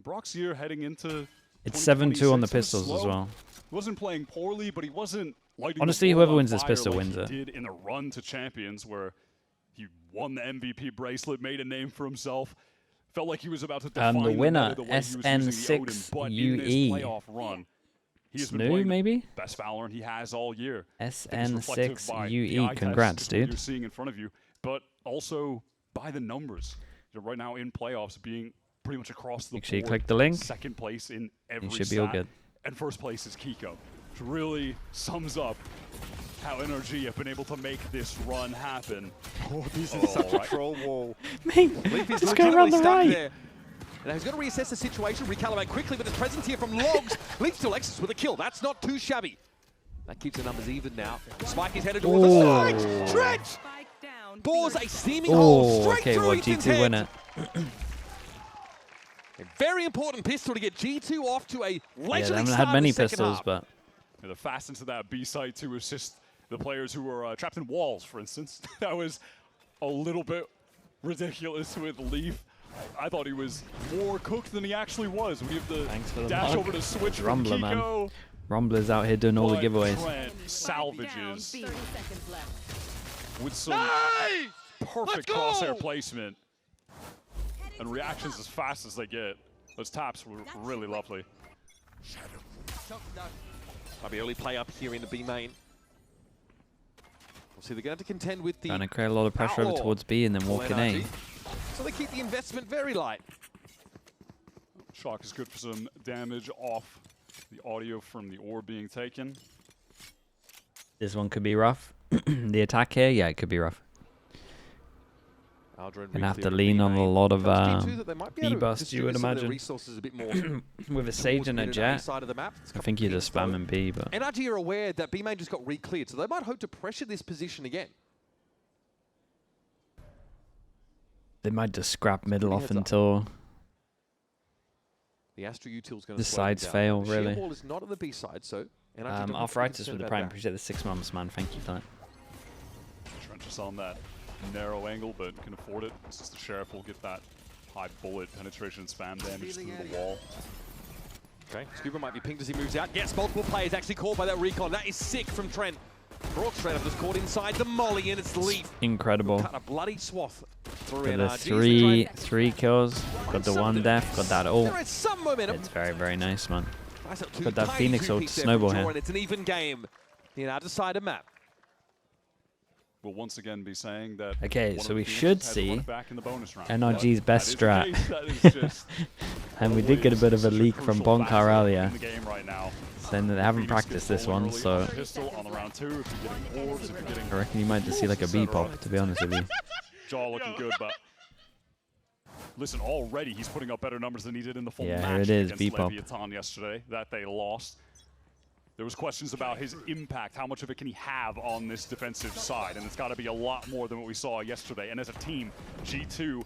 Brock's year heading into It's 7-2 on the 2026 was pistols as slow. well. He wasn't playing poorly, but he wasn't lighting Honestly, the whoever world on wins this fire pistol like wins he it. did in a run to champions where he won the MVP bracelet, made a name for himself. Felt like he was about to define The winner, meta the way he was using the SN6 Odin, but in this UE. playoff run, he has been Snoo, playing maybe? the best VALORANT he has all year. I think it's reflective SN6 by the UE. eye test, Congrats, just what You're dude. seeing in front of you, but also by the numbers. You know, right now in playoffs, being pretty much across the Make sure you board, click the link. second place in every You should be all stat, good. and first place is Kiko, which really sums up how NRG have been able to make this run happen. Oh, this is such a troll wall. Mate, Leaf is let's go around legitimately the stuck right. there. And he's got to reassess the situation, recalibrate quickly, but his presence here from Logs. Leaf still exits with a kill. That's not too shabby. That keeps the numbers even now. Spike is headed towards the side. Stretch! Spike down. Bores a steaming hole Oh, straight okay, through well, Ethan's G2 win head. it. A very important pistol to get G2 off to a Yeah, leisurely they haven't start had many in the second pistols, half. but They're fast into that B site to assist the players who were trapped in walls, for instance. That was a little bit ridiculous with Leaf. I thought he was more cooked than he actually was. We have the Thanks for the dash mug. over to switch from Rumbler, man. Kiko. Rumbler's out here doing all the but giveaways. Trent Down salvages B. 30 seconds left. with some perfect crosshair placement and reactions as fast as they get. Those taps were really lovely. Might be early play up here in the B main. We'll see they're going to have to contend with the Trying to create a lot of pressure over Outlaw towards B and then walk in A. NRG. So they keep the investment very light. Shock is good for some damage off the audio from the orb being taken. This one could be rough. The attack here, yeah, it could be rough. Aldrin Gonna have to re-clearing lean B on a main. lot of Tells G2 that they might be able to B-bust, you would distribute some of their imagine. resources a bit more With a Sage towards and a mid Jet, side of the map. It's a I couple think you're of just pings, though. spamming B, but NRG are aware that B main just got re-cleared, so they might hope to pressure this position again. they might just scrap middle off heads up. until The Astro Util's going to the sides fail, really. Sheer Wall is not on the B side, so NRG don't have to be Arthritis concerned with the about Prime. that. Appreciate the 6 months, man. Thank you for that. Trench is on that narrow angle, but can afford it. Since the Sheriff will get that high bullet penetration and spam damage through the wall. Okay, Scuba might be pinged as he moves out. Yes, multiple players actually caught by that recon. That is sick from Trent. Brock straight up just caught inside the molly, and it's Leaf. Incredible. Cut a bloody swath through Got the NRG. three kills. Got the one death. Got that ult. There is some momentum. It's very, very nice, man. Nice up two Got that tiny Phoenix ult two-piece there snowball from here. Jordan. It's an even game. The outer side of map. We'll once again be saying that. Okay, one so of we the Phoenix should had to see run it back in the bonus round. NRG's But best that is the strat. case. That is just And we did get a bit of a such leak from crucial Bonkar factor earlier, in the game right now. saying that they haven't Phoenix practiced gets this rolling one, early so on the pistol on the round 2. If you're getting orbs, if you're getting I reckon you might just see like a B pop, to be honest with you. Jaw looking good, but listen, already he's putting up better numbers than he did in the full Yeah, match here it is, against B-pop. Leviathan yesterday that they lost. There was questions about his impact, how much of it can he have on this defensive side, and it's got to be a lot more than what we saw yesterday. And as a team, G2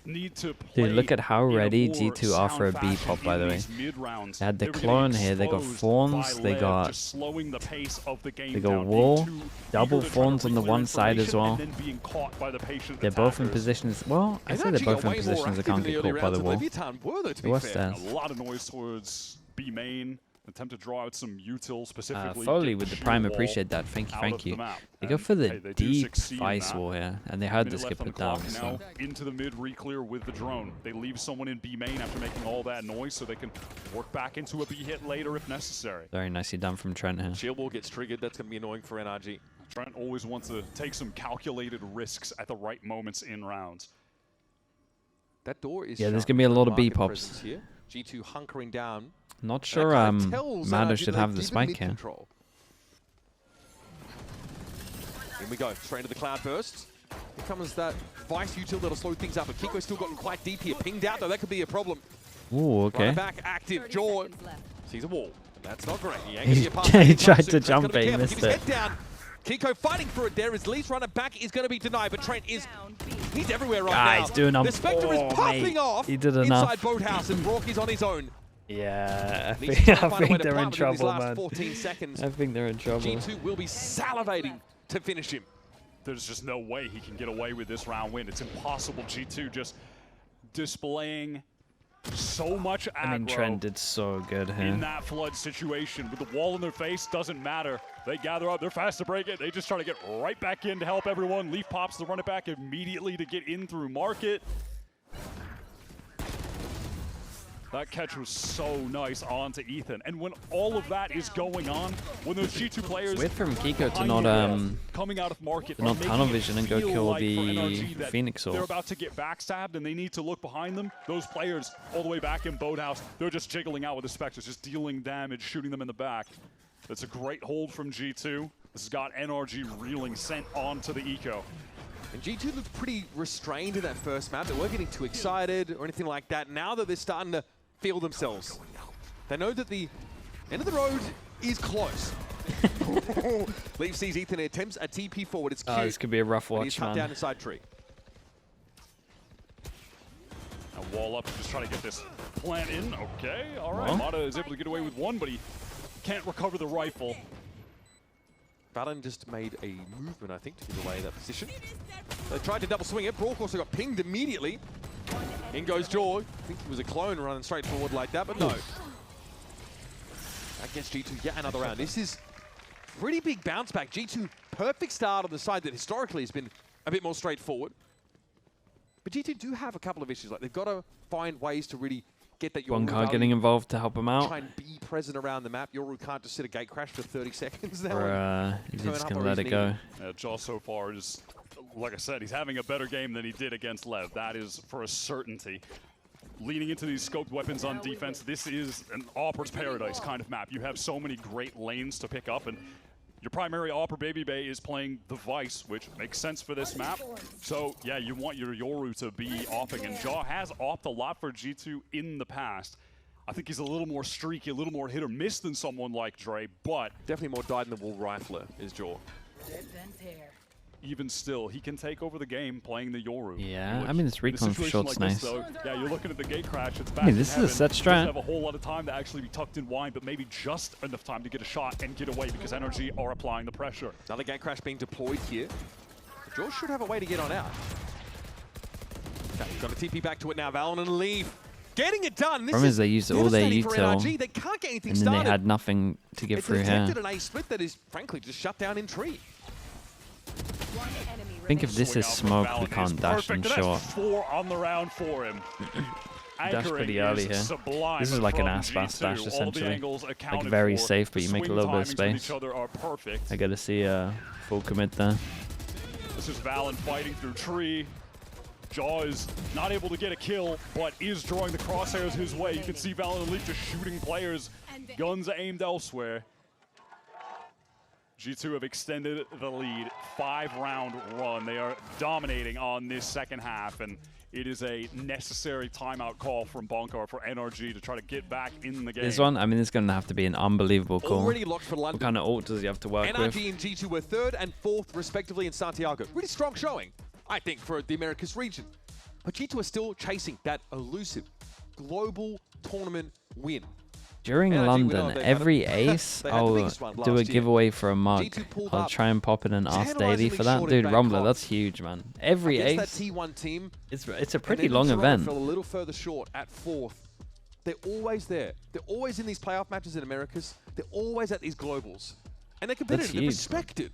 need to play. Dude, look at how in a ready more G2 are for a sound B fashion pop, by the in way. these mid-rounds. They had the They were getting clone here, they got exposed fawns, by they Lev, got just slowing the pace of the game they got down, being wall, too double eager to try to fawns on the reclear one side as information well. and then being caught by the patient They're both in attackers. positions. Well, I say they're NRG both are in way more positions that active can't in the get early caught by rounds the than wall. Leviathan were, though, to be What's fair. that? A lot of noise towards B main. Attempt to draw out some util specifically. Foley get with the sheer prime, wall appreciate that. Thank you, out thank of the you. map. They go And, for the hey, they do deep succeed in ice that. wall here, and they heard to Minute skip left on it the down. clock So. now into the mid re-clear with the drone. They leave someone in B main after making all that noise so they can work back into a B hit later if necessary. Very nicely done from Trent here. Shield wall gets triggered. That's going to be annoying for NRG. Trent always wants to take some calculated risks at the right moments in rounds. That door is Yeah, there's shut. gonna be a lot of Market B pops. presence here. G2 hunkering down. Not That sure kinda tells Mado NRG should that have they're the deep in spike mid here. control. In we go, straight into the cloud burst. Here comes that Vice util that'll slow things up, but Kiko's still gotten quite deep here. Pinged out though, that could be a problem. Ooh, okay. Running back, active, 30 Jaw seconds left. sees a wall. That's not great. He ain't He- gonna get past he that anytime tried soon. to Trent's gotta jump be it, he careful. missed Keep his it. head down. Kiko fighting for it there as Leaf's runner back is going to be denied, but Trent is, Down B. he's everywhere right Ah, now. he's doing The Spectre is oh, popping mate. off He did inside enough. Boathouse, and Brock is on his own. Yeah, I Needs think, to I try and find a way think to they're in plant within these trouble, last man. 14 seconds. I think they're in trouble. G2 will be salivating to finish him. There's just no way he can get away with this round win. It's impossible. G2 just displaying so much aggro. I mean, Trent did so good in here. that flood situation with the wall in their face, doesn't matter. They gather up, they're fast to break it. They just try to get right back in to help everyone. Leaf pops to run it back immediately to get in through market. That catch was so nice onto Ethan. And when all of that is going on, when those G2 players Weird from Kiko to behind not the rail, coming out of market, not are making tunnel it vision and go feel kill like the for NRG that Phoenix they're orb. about to get backstabbed and they need to look behind them. Those players all the way back in Boathouse, they're just jiggling out with the Spectres, just dealing damage, shooting them in the back. That's a great hold from G2. This has got NRG reeling, sent onto the eco. And G2 looked pretty restrained in that first map. They weren't getting too excited or anything like that. Now that they're starting to feel themselves, they know that the end of the road is close. Leaf sees Ethan attempts a TP forward. It's cute. This could be a rough But he's watch, cut man. down inside tree. Now wall up, just trying to get this plant in. Okay, all right. Well. Mata is able to get away with one, but he can't recover the rifle. Valen just made a movement, I think, to give away that position. They tried to double swing it. Brock also got pinged immediately. In goes Jaw. I think he was a clone running straight forward like that, but no. That gets G2 yet another round. This is pretty big bounce back. G2, perfect start on the side that historically has been a bit more straightforward. But G2 do have a couple of issues. Like they've got to find ways to really get that Yoru Bonkar value, getting involved to help him out. try and be present around the map. Yoru can't just sit a gate crash for 30 seconds now. Or he's turn just up gonna or let he's it go. Jaw so far is, like I said, he's having a better game than he did against Lev. That is for a certainty. Leaning into these scoped weapons on defense, this is an Opera's Paradise kind of map. You have so many great lanes to pick up, and your primary Opera Baby Bay is playing the Vice, which makes sense for this map. So, yeah, you want your Yoru to be opping, and Jaw has opped a lot for G2 in the past. I think he's a little more streaky, a little more hit or miss than someone like Dre, but Definitely more dyed-in-the-wool rifler is Jaw. Dead then tear. even still, he can take over the game playing the Yoru. Yeah, Which, I mean, this in a recon for situation short's like this, nice. though, yeah, you're looking at the gate crash. It's back Hey, in this is a heaven. set Doesn't strat. have a whole lot of time to actually be tucked in wine, but maybe just enough time to get a shot and get away because NRG are applying the pressure. Another gate crash being deployed here. George should have a way to get on out. Okay, he's got a TP back to it now. Valorant and Leaf getting it done. This Problem is they used all their devastating for util, NRG. They can't get anything and then started. they had nothing to get It's through here. detected an A split that is frankly just shut down in tree. One enemy I think if remaining. this is Swing smoke, out we from Valorant is can't dash and perfect, and short. that's 4 on the round for him. Dash pretty early here. This is like an ass-fast dash, essentially. Like very safe, but you make a little bit of space. I gotta see a full commit there. This is Valen fighting through tree. Jaw is not able to get a kill, but is drawing the crosshairs his way. You can see Valen and Leaf just shooting players. Guns aimed elsewhere. G2 have extended the lead. 5-round run. They are dominating on this second half, and it is a necessary timeout call from Bunker for NRG to try to get back in the game. This one, I mean, it's gonna have to be an unbelievable call. Already locked for London. What kind of ult does he have to work with? NRG and G2 were 3rd and 4th respectively in Santiago. Really strong showing, I think, for the Americas region. But G2 are still chasing that elusive global tournament win. During NRG, we know London, they've had every a- ace, they had the I'll biggest one do last a year. giveaway for a mug. G2 pulled I'll up try and pop in an Ask Daily tantalizingly for that. short Dude, in Rumbler, Bangkok. that's huge, man. Every Against ace, that T1 team. it's a And pretty then long Toronto event. fell a little further short at 4th. They're always there. They're always in these playoff matches in Americas. They're always at these globals. And they're competitive. They're huge, man. respected.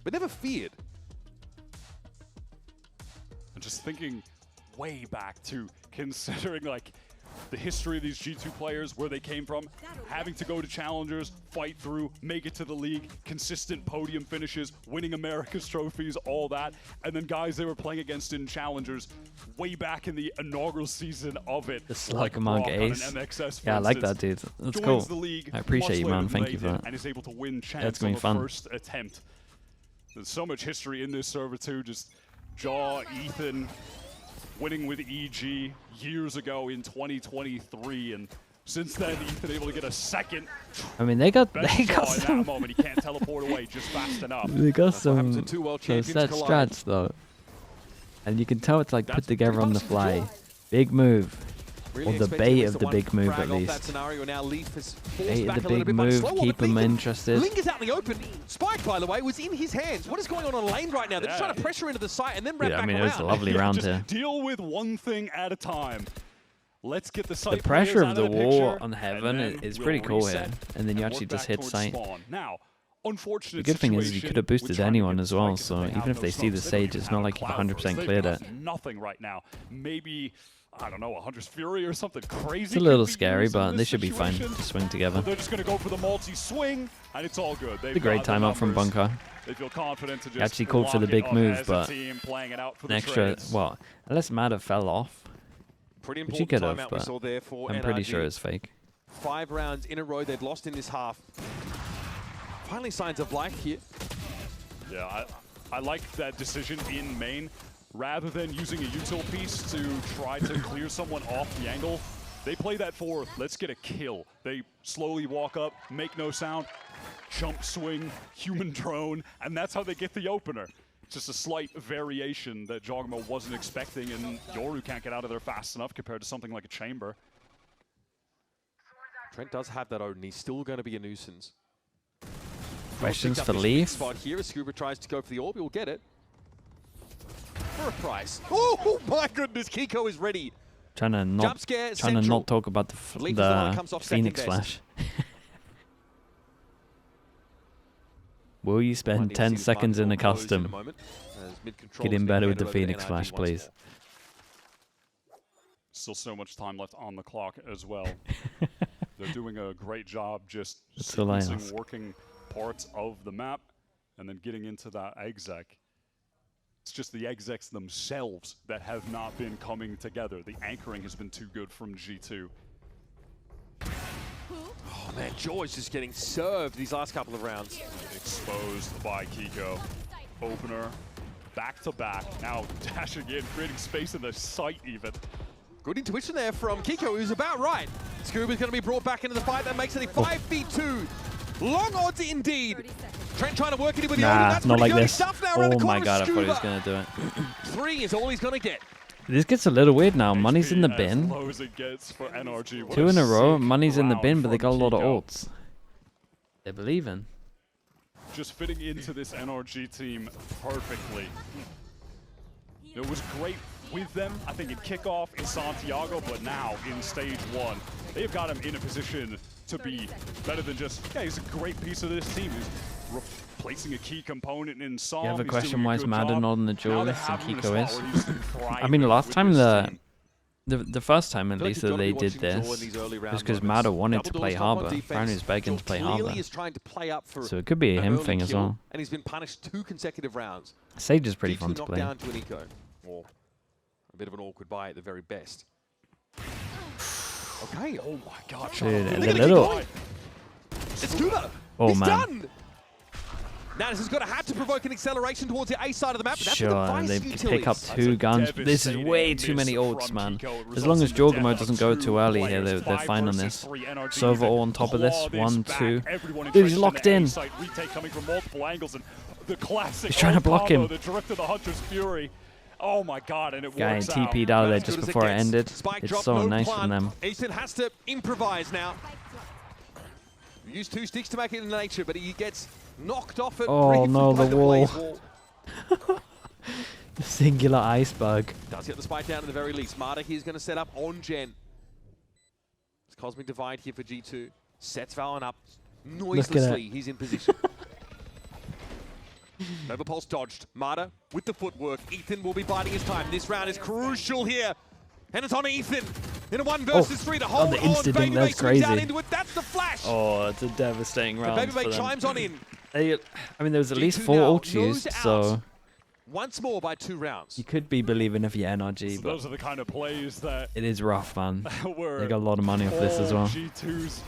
But never feared. And just thinking way back to considering like the history of these G2 players, where they came from, having to go to challengers, fight through, make it to the league, consistent podium finishes, winning America's trophies, all that, and then guys they were playing against in challengers way back in the inaugural season of it. The like slug mug Brock on an ace. MXS, for Yeah, I like that, instance, dude. That's joins cool. the league I appreciate much you, later man. than Thank they you for did, that. and is able to win That's champs gonna on be the fun. first attempt. There's so much history in this server too. Just Jaw, Ethan, winning with EG years ago in 2023, and since then Ethan able to get a second. I mean, they got Best they got Jaw in that some moment. He can't teleport away just fast enough. they got That's what happens some when two world so champions set collide. strats though, and you can tell it's like put That's together pretty on the much the fly. Jaw. Big move. Really Or the expecting bait at of least the one big move, frag at off least. that scenario. Now Leaf is forced Bait back the a little big bit, but move, slow on keep the them feet. interested. Link is out in the open. Spike, by the way, was in his hands. What is going on lane right now? They're just Yeah. trying to pressure into the site and then wrap Yeah, I back mean, it around. was a lovely Yeah, round just here. deal with one thing at a time. Let's get the site The pressure players of out the the wall picture, on and Heaven then is we'll pretty cool reset here, and then you and actually work just back hit towards sight. spawn. Now, unfortunate The good thing is you situation could have with boosted trying to anyone get as well, Spike so if they even have if they no see the smokes, they don't Sage, even it's have not a like you've cloud 100% burst. cleared They've it. got nothing right now. Maybe, I don't know, a Hunter's Fury or something crazy. It's a little could be scary, used in but they this should be fine situation. to swing together. They're just going to go for the multi-swing, and it's all good. They've It's a great got the timeout from numbers. Bunker. They feel confident to just actually called for the lock it big up move, as a but team, playing it out for An the extra, trades. well, unless Madder fell off, Pretty which he important could have, timeout we but saw there for I'm pretty NRG. sure it's fake. 5 rounds in a row they've lost in this half. Finally signs of life here. Yeah, I like that decision in main. Rather than using a util piece to try to clear someone off the angle, they play that for, let's get a kill. They slowly walk up, make no sound, jump swing, human drone, and that's how they get the opener. Just a slight variation that Jogma wasn't expecting, and Yoru can't get out of there fast enough compared to something like a chamber. Trent does have that Odin. He's still going to be a nuisance. Questions Picked up for his sweet Leaf? spot here as Scuba tries to go for the orb. He'll get it. For a price. Oh my goodness, Kiko is ready. Trying to Jump not scare, trying to central. not talk about Leaf is the one that the comes off second Phoenix best. Flash. Will you Might spend need to 10 see this seconds market in the door closed in a custom? moment, as mid-control Get is in being better with handed the over to Phoenix NRG Flash, once please. more. Still so much time left on the clock as well. They're doing a great job just That's all I sequencing ask. working parts of the map and then getting into that exec. It's just the execs themselves that have not been coming together. The anchoring has been too good from G2. Oh man, George just getting served these last couple of rounds. Exposed by Kiko. Opener, back to back. Now dashing in, creating space in the site even. Good intuition there from Kiko, who's about right. Scuba's going to be brought back into the fight. That makes it a 5v2. Long odds indeed. 30 seconds. Trent trying to work it in with the Odin. Nah, That's not pretty like dirty this. stuff now around the Oh corner. my god, I thought he was Scuba. going to do it. 3 is all he's going to get. This gets a little weird now. Money's in the HP bin. As low as it gets for NRG. What 2 in a row. sick Money's in the round bin, but they from got a lot of Kiko. ults. They believe in. just fitting into this NRG team perfectly. It was great with them, I think, in kickoff in Santiago, but now in stage 1, they've got him in a position to be better than just, yeah, he's a great piece of this team. He's replacing a key component in Psalm. You have a He's question doing why is good Madden job. not on the Now duel they list have and him in a Kiko spot is? where he's thriving I mean, last with time this team. the first time at I feel like least you've that gotta be they did watching Jaw in this these early was round because moments. Mada wanted to Double play doors, top on Harbor. defense. Apparently, it's begging to Jaw play clearly Harbor. is trying to play up for So it could be a an him early thing as kill, well. and he's been punished 2 consecutive rounds. Sage is pretty G2 fun to knocked play. down to an eco, or a bit of an awkward buy at the very best. Okay, oh my god. Dude, They're the gonna little- keep going. It's Scuba. Oh, He's man. done. Now this is going to have to provoke an acceleration towards the A side of the map. But that's Sure, the and device they utilities. pick up That's 2 a guns. This is devastating way too miss many from ults, man. Kiko. It As results long in as the Jorgamo death of doesn't go 2 too early here, players. they're 5 fine on versus this. 3 NRG Sova to on top of this. claw 1, back. 2. Everyone Dude, he's entrenched locked the in. A-site retake coming from multiple angles, and the classic He's trying to block combo, him. the drift of the Hunter's Fury. Oh my god, and it Guy works TP'd out. out of there As good just as before it gets. ended. Spike It's drop, so no nice plan. from them. Ethan has to improvise now. Use 2 sticks to make it in nature, but he gets knocked off it. Oh, briefly no, by the Blaze wall. The singular iceberg. Does get the spike down at the very least. Marta here is going to set up on Gen. It's Cosmic Divide here for G2. Sets Valen up noiselessly. He's in position. Nova Pulse dodged. Marta with the footwork. Ethan will be biding his time. This round is crucial here. And it's on Ethan. In a 1 versus 3 to hold the on. instant thing, Baby that's Bates down crazy. into it. That's the flash. Oh, it's a devastating But round Baby for Bates them. chimes on in. I mean, there was at least G2 4 now ults used, nose so out. Once more by 2 rounds. you could be believing if you're NRG, So but those are the kind of plays that it is rough, man. were They got a lot of money off this as all well. G2's,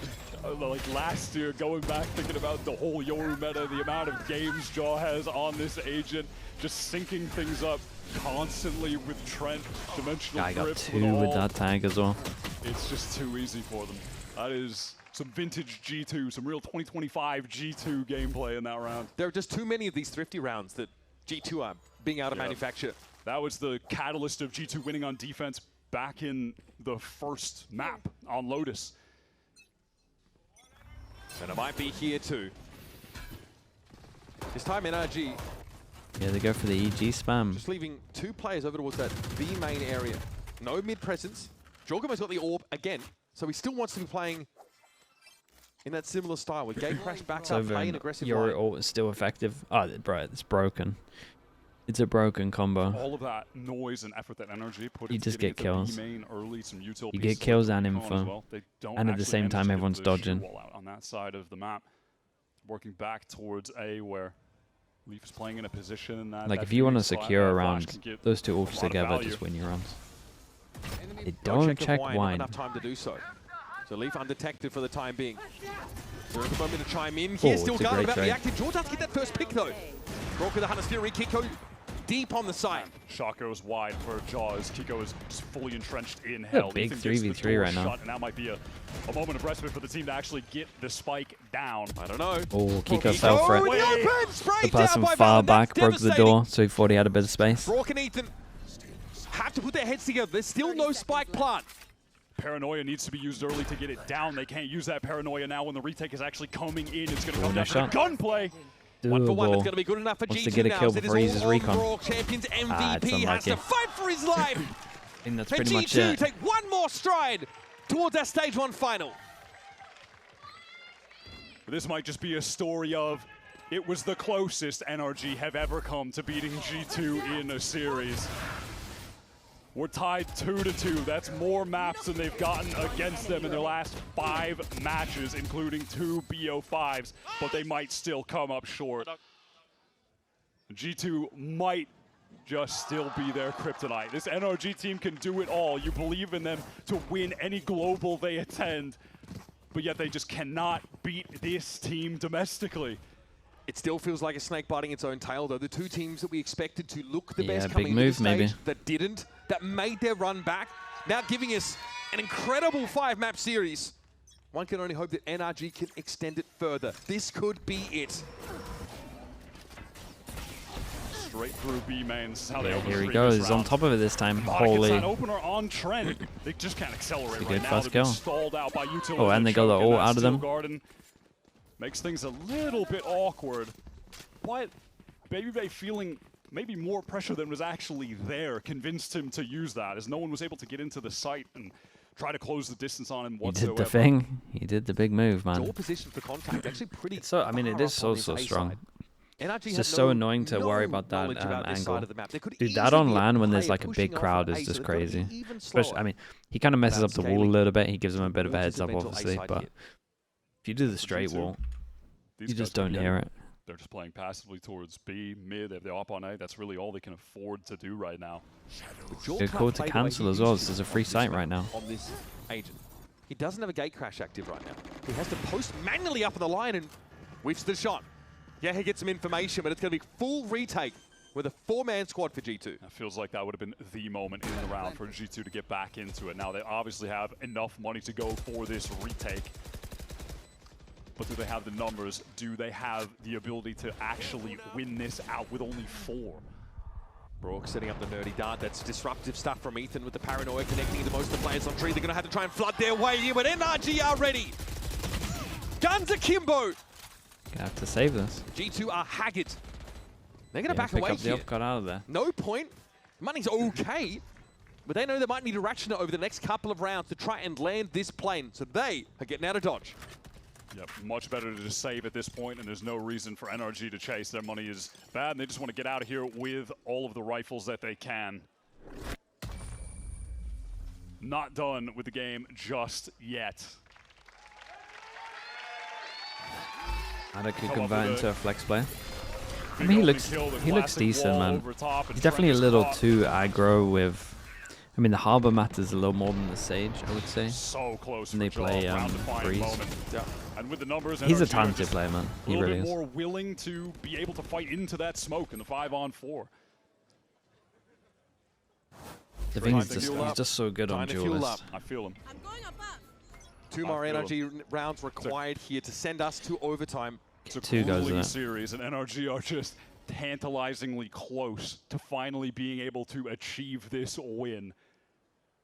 like last year, going back thinking about the whole Yoru meta, the amount of games Jaw has on this agent, just syncing things up constantly with Trent, dimensional Guy got grips 2 with all. that tag as well. It's just too easy for them. That is some vintage G2, some real 2025 G2 gameplay in that round. There are just too many of these thrifty rounds that G2 are being able to manufacture. That was the catalyst of G2 winning on defense back in the first map on Lotus. And it might be here too. This time NRG Yeah, they go for the EG spam. just leaving 2 players over towards that B main area. No mid presence. Jorgamo's got the orb again, so he still wants to be playing in that similar style with Gate Crash backs up, play an aggressive your line. ult is still effective. Oh, bro, it's broken. It's a broken combo. All of that noise and effort that NRG put You into just getting get into kills. B main early, some util You pieces get kills like and Recon as info. well. They don't And at the actually same manage time, to get everyone's the dodging. shoe wall out on that side of the map. Working back towards A, where Leaf is playing in a position that Like, that if you want to Phoenix secure a flash round, can give those 2 a ults lot of together value. just win your rounds. They No don't check of not wine. enough time to do so. So Leaf undetected for the time being. There is a moment to chime in. Here's Oh, still it's a guarded great about the trade. active. George does get that first pick though. Broke with the Hunter's Fury. Kiko deep on the side. Shot goes wide for Jaws. Kiko is just fully entrenched in hell. big Ethan gets the 3v3 door right now. shut, and that might be a moment of respite for the team to actually get the spike down. I don't know. Oh, Kiko fell for in it. the open, sprayed The down person by far Valen. back That's broke the devastating. door, so he thought he had a bit of space. Brock and Ethan have to put their heads together. There's still no spike plant. Paranoia needs to be used early to get it down. They can't use that paranoia now when the retake is actually coming in. It's going to come down nice to the shot. gunplay. 1 for 1, it's Doable. going to be good enough for Wants G2 to get a now. kill As it is before he uses all on recon. Brawl. Champions Ah, it's MVP has to unlucky. fight for his life. I think that's And pretty much G2 it. take 1 more stride towards that Stage 1 final. This might just be a story of it was the closest NRG have ever come to beating G2 in a series. We're tied 2-2. That's more maps than they've gotten against them in their last 5 matches, including 2 BO5s, but they might still come up short. G2 might just still be their kryptonite. This NRG team can do it all. You believe in them to win any global they attend, but yet they just cannot beat this team domestically. It still feels like a snake biting its own tail, though. The 2 teams that we expected to look the Yeah, best big coming move, into the maybe. stage that didn't, that made their run back, now giving us an incredible 5-map series. One can only hope that NRG can extend it further. This could be it. Straight through B mains. How they Yeah, open here he the previous goes, on round. top of it this time. Mata gets Holy. that opener on Trent. They just can't accelerate It's a right good now. first They've been kill. stalled out by utilization. Oh, and they got the ult out of them. Garden makes things a little bit awkward. But Baby Bay feeling maybe more pressure than was actually there convinced him to use that, as no one was able to get into the site and try to close the distance on him He whatsoever. did the thing. He did the big move, man. Door position for contact actually pretty. It's so, I mean, it far is up on so his A strong. side. NRG It's had just so no- annoying to worry no about that knowledge about this angle. side of the map. There could Dude, that easily on be a land when there's player like a pushing big off crowd on is A, just so they've gotta be crazy. even Especially, slower. I mean, he kind of messes up the wall a Scaling. little bit. He gives him a bit of a Versus heads up, mental obviously, A-side but hit. if you do the For straight G2, wall, These you guys just don't again, hear it. They're just playing passively towards B, mid. They have the op on A. That's really all they can afford to do right now. Good call to cancel as well. This is a free site right now. On this agent, he doesn't have a gate crash active right now. He has to post manually up on the line and whiffs the shot. Yeah, he gets some information, but it's going to be full retake with a 4-man squad for G2. It feels like that would have been the moment in the round for G2 to get back into it. Now they obviously have enough money to go for this retake. But do they have the numbers? Do they have the ability to actually win this out with only 4? Brock setting up the nerdy dart. That's disruptive stuff from Ethan with the paranoia connecting to most of the players on tree. They're going to have to try and flood their way in, but NRG are ready. Guns akimbo. Gonna have to save this. G2 are haggard. They're going to Yeah, back pick away up the here. upcut out of there. No point. Money's okay, but they know they might need a ration over the next couple of rounds to try and land this plane. So they are getting out of dodge. Yep, much better to just save at this point, and there's no reason for NRG to chase. Their money is bad, and they just want to get out of here with all of the rifles that they can. Not done with the game just yet. Ada could Come up convert with into a a flex play. I big mean, he open looks kill, the he looks classic decent, wall man. over top, and He's definitely a Trent is little caught. too aggro with. I mean, the Harbor matters a little more than the Sage, I would say. So close And for they Jaw, play, round-defining Breeze. moment. Yeah. And with the numbers, He's a NRG are talented just player, man. a He little really bit is. more willing to be able to fight into that smoke in the 5-on-4. The thing Time is, to just, fuel he's up. just so good Time on to fuel duelist. up. I feel him. I'm going above. 2 more I feel NRG rounds required here to send us to overtime. It's a 2 goes grueling in it. series, and NRG are just tantalizingly close to finally being able to achieve this win.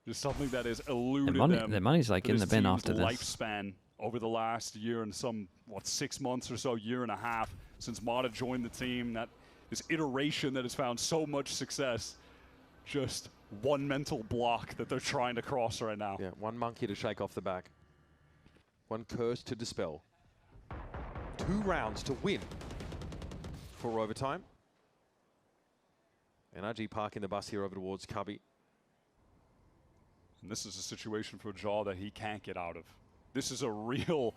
Just something that has eluded them. Their money's like for in this the bin team's after this. lifespan over the last year and some, 6 months or so, year and a half since Mata joined the team. That this iteration that has found so much success, just one mental block that they're trying to cross right now. Yeah, 1 monkey to shake off the back. 1 curse to dispel. 2 rounds to win for overtime. NRG parking the bus here over towards Cubby. And this is a situation for Jaw that he can't get out of. This is a real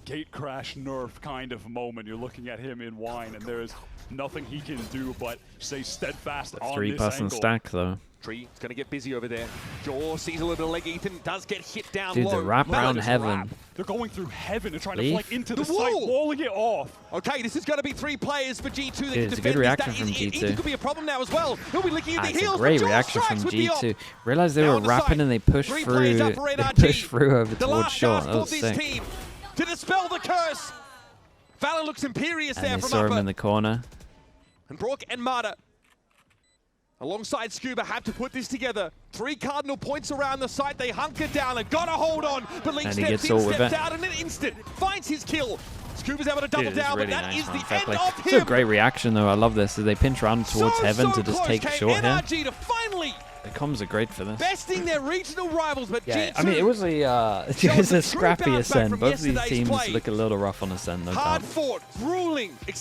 gate crash nerf kind of moment. You're looking at him in wine, and there is nothing he can do but stay steadfast on this 3-person angle. stack, though. Tree is going to get busy over there. Jaw sees a little bit of leg. Ethan does get hit down Dude, low. the wrap Look at around this heaven. wrap. They're going through heaven and trying Leaf. to fly into the, The site, wall. walling it off. Okay, this is going to be 3 players for G2. They Dude, can it's a defend good this. reaction That from is- G2. Ethan could be a problem now as well. He'll be looking at the It's heels. a great but Jaw reaction from strikes with the op. G2. Realized they Now were on the wrapping side. and they pushed 3 through. players up for They NRG. pushed through over The towards last short. gasp That of was this sick. team to dispel the curse. Valor looks imperious And there they from saw him upper. in the corner. And Brock and Marta, alongside Scuba, have to put this together. 3 cardinal points around the site. They hunker down and got to hold on. But Lee And he steps gets in, all with steps it. out in an instant. Finds his kill. Scuba's able to double Dude, it's down, really but that nice, is man. the Fair end play. of It's a him. great reaction, though. I love this. As they pinch round towards heaven to just close, take Kate. short here. NRG to finally The comms are great for this. besting their regional rivals, but Yeah, G2 I mean, it was a shows a true scrappy bounce back Ascent. from Both of these yesterday's teams play. look a little rough on Ascent, no doubt. hard fought, grueling,